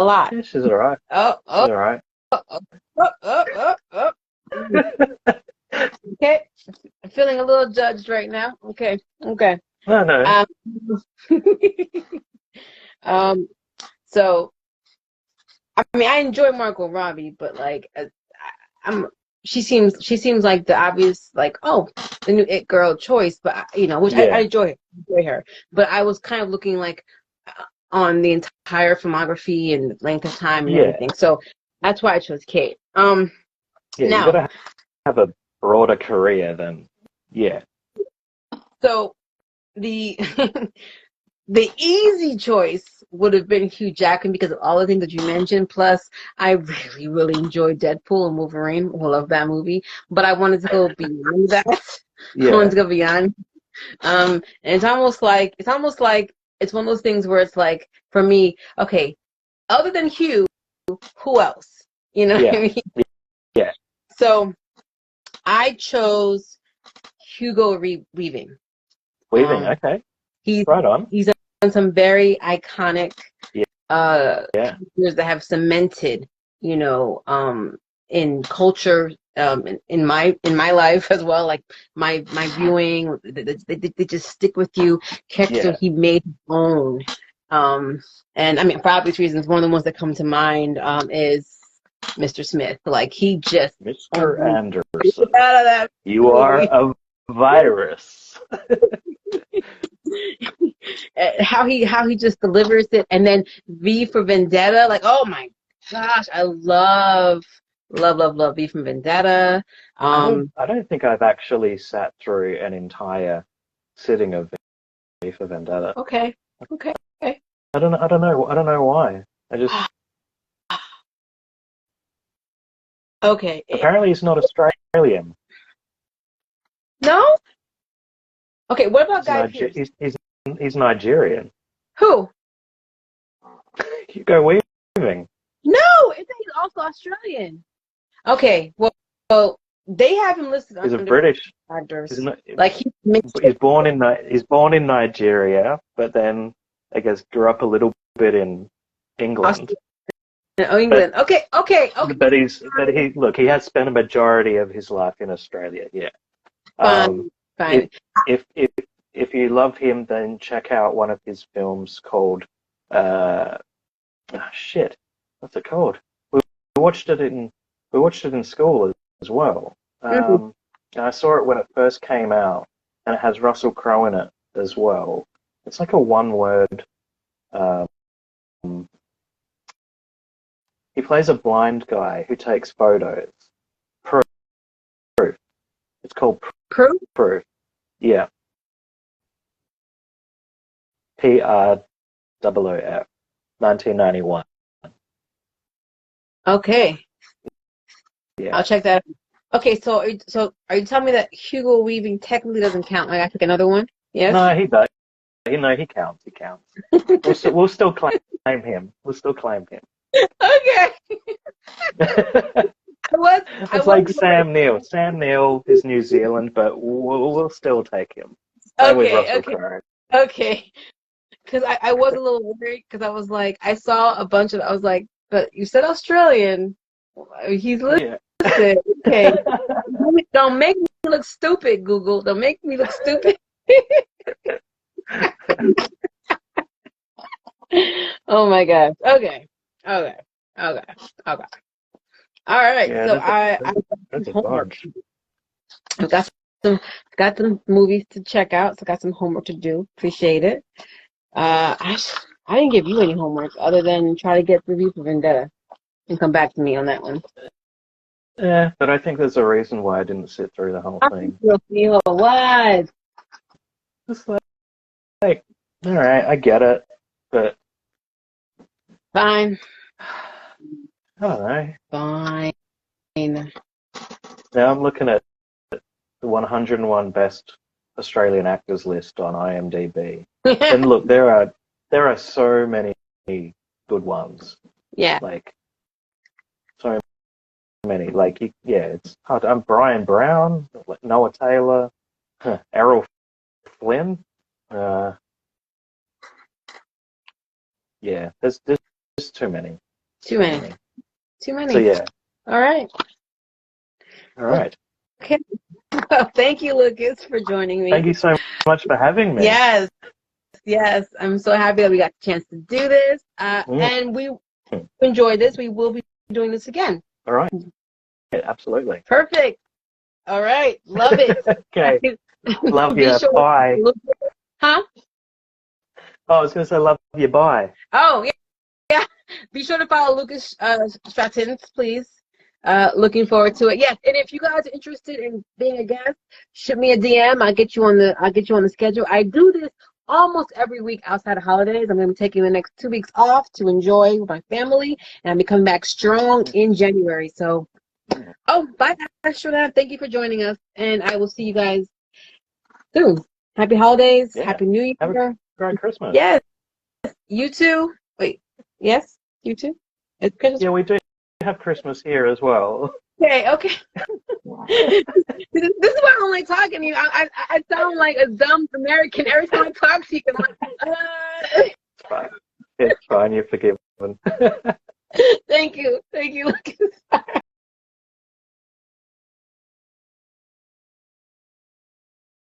Speaker 2: lot.
Speaker 1: Yeah, she's all right.
Speaker 2: Oh,
Speaker 1: She's
Speaker 2: oh,
Speaker 1: all right.
Speaker 2: oh, oh, oh, oh, oh. Okay, I'm feeling a little judged right now. Okay, okay.
Speaker 1: No, no.
Speaker 2: Um, um, so I mean, I enjoy Margot Robbie, but like, I'm she seems like the obvious like, oh, the new it girl choice, but which I
Speaker 1: Yeah,
Speaker 2: enjoy her, but I was kind of looking like on the entire filmography and length of time and
Speaker 1: yeah,
Speaker 2: everything, so that's why I chose Kate.
Speaker 1: yeah. You got
Speaker 2: Now,
Speaker 1: to have a broader career than, yeah,
Speaker 2: so the the easy choice would have been Hugh Jackman because of all the things that you mentioned. Plus, I really, really enjoyed Deadpool and Wolverine. I love that movie. But I wanted to go beyond that. I wanted
Speaker 1: yeah,
Speaker 2: to go beyond. And it's almost like it's one of those things where it's like, for me, okay, other than Hugh, who else? You know what I
Speaker 1: yeah,
Speaker 2: mean?
Speaker 1: yeah.
Speaker 2: So I chose Hugo Weaving.
Speaker 1: Weaving,
Speaker 2: Um,
Speaker 1: okay,
Speaker 2: he's
Speaker 1: right on.
Speaker 2: he's done some very iconic
Speaker 1: Yeah, yeah,
Speaker 2: characters that have cemented, in culture, in my life as well, like my viewing, they just stick with you. Character
Speaker 1: yeah.
Speaker 2: he made his own, and I mean, for obvious reasons, one of the ones that come to mind is Mr. Smith. Like, he just
Speaker 1: Mr.
Speaker 2: owned
Speaker 1: Anderson,
Speaker 2: out of that
Speaker 1: you are
Speaker 2: movie.
Speaker 1: a virus.
Speaker 2: How he just delivers it, and then V for Vendetta, like, oh my gosh, I love V for Vendetta.
Speaker 1: I don't think I've actually sat through an entire sitting of V for Vendetta.
Speaker 2: Okay, okay, okay.
Speaker 1: I don't know why. I just
Speaker 2: Okay.
Speaker 1: apparently he's not Australian.
Speaker 2: No. Okay, what about
Speaker 1: He's
Speaker 2: Guy
Speaker 1: Niger
Speaker 2: Pearce?
Speaker 1: he's Nigerian.
Speaker 2: Who?
Speaker 1: Hugo Weaving.
Speaker 2: No, it's he's also Australian. Okay, well, they have him listed
Speaker 1: He's a
Speaker 2: under
Speaker 1: British. He's,
Speaker 2: actors,
Speaker 1: not,
Speaker 2: like he's mixed
Speaker 1: he's
Speaker 2: with
Speaker 1: born in he's born in Nigeria, but then I guess grew up a little bit in England.
Speaker 2: Australia. Oh,
Speaker 1: But
Speaker 2: England. Okay, okay, okay.
Speaker 1: he has spent a majority of his life in Australia. Yeah. Um,
Speaker 2: Fine, fine.
Speaker 1: if if if if you love him, then check out one of his films called shit. What's it called? We watched it in school as well.
Speaker 2: Mhm.
Speaker 1: And I saw it when it first came out, and it has Russell Crowe in it as well. It's like a one-word. Um, he plays a blind guy who takes photos. Proof. It's called
Speaker 2: Crew.
Speaker 1: Proof. Yeah. PROOF. 1991.
Speaker 2: Okay,
Speaker 1: Yeah.
Speaker 2: I'll check that out. Okay, so are you telling me that Hugo Weaving technically doesn't count? Like, I pick another one? Yes.
Speaker 1: No, he does. He counts. He counts. We'll still claim him. We'll still claim him.
Speaker 2: Okay. I was I
Speaker 1: It's
Speaker 2: was
Speaker 1: like Sam Neill. Sam Neill is New Zealand, but we'll still take him. Same with
Speaker 2: okay,
Speaker 1: Russell
Speaker 2: okay,
Speaker 1: Crowe.
Speaker 2: okay. Because I was a little worried because I was like, I saw a bunch of, I was like, but you said Australian. He's
Speaker 1: Yeah.
Speaker 2: listed. Okay. Don't make me look stupid, Google. Don't make me look stupid. Oh my gosh. Okay. Okay. Okay. Okay. All right.
Speaker 1: Yeah,
Speaker 2: So I
Speaker 1: there's a
Speaker 2: homework.
Speaker 1: bunch.
Speaker 2: I've some got some movies to check out. So I got some homework to do. Appreciate it. I didn't give you any homework other than try to get the review for Vendetta and come back to me on that one.
Speaker 1: Yeah, but I think there's a reason why I didn't sit through the whole thing.
Speaker 2: What?
Speaker 1: It's like, all right, I get it, but
Speaker 2: Fine.
Speaker 1: I don't know.
Speaker 2: Fine.
Speaker 1: Now I'm looking at the 101 best Australian actors list on IMDb, and look, there are so many good ones.
Speaker 2: Yeah.
Speaker 1: Like so many. Like, yeah, it's hard. I'm Brian Brown, Noah Taylor, Errol Flynn. Uh, yeah, there's just too many.
Speaker 2: Too many. Too
Speaker 1: So
Speaker 2: many.
Speaker 1: yeah,
Speaker 2: All right.
Speaker 1: all right.
Speaker 2: Okay. Well, thank you, Lucas, for joining me.
Speaker 1: Thank you so much for having me.
Speaker 2: Yes. Yes. I'm so happy that we got the chance to do this. And we enjoyed this. We will be doing this again.
Speaker 1: All right. Yeah, absolutely.
Speaker 2: Perfect. All right. Love it.
Speaker 1: Okay. Love you.
Speaker 2: Sure.
Speaker 1: Bye.
Speaker 2: Huh?
Speaker 1: Oh, I was going to say love you. Bye.
Speaker 2: Oh, yeah. Yeah. Be sure to follow Lucas Stratton, please. Looking forward to it. Yes, and if you guys are interested in being a guest, shoot me a DM. I'll get you on the schedule. I do this almost every week outside of holidays. I'm going to be taking the next 2 weeks off to enjoy with my family, and I'll be coming back strong in January. So, bye, Astronaut. Thank you for joining us, and I will see you guys soon. Happy holidays.
Speaker 1: Yeah.
Speaker 2: Happy New Year.
Speaker 1: Have a great Christmas.
Speaker 2: Yes. You too. Wait. Yes. You too. It's Christmas.
Speaker 1: Yeah, we do have Christmas here as well.
Speaker 2: Okay. This is why I don't like talking to you. I sound like a dumb American every time I talk to you. I'm like,
Speaker 1: It's fine. It's fine. You're forgiven.
Speaker 2: Thank you, Lucas.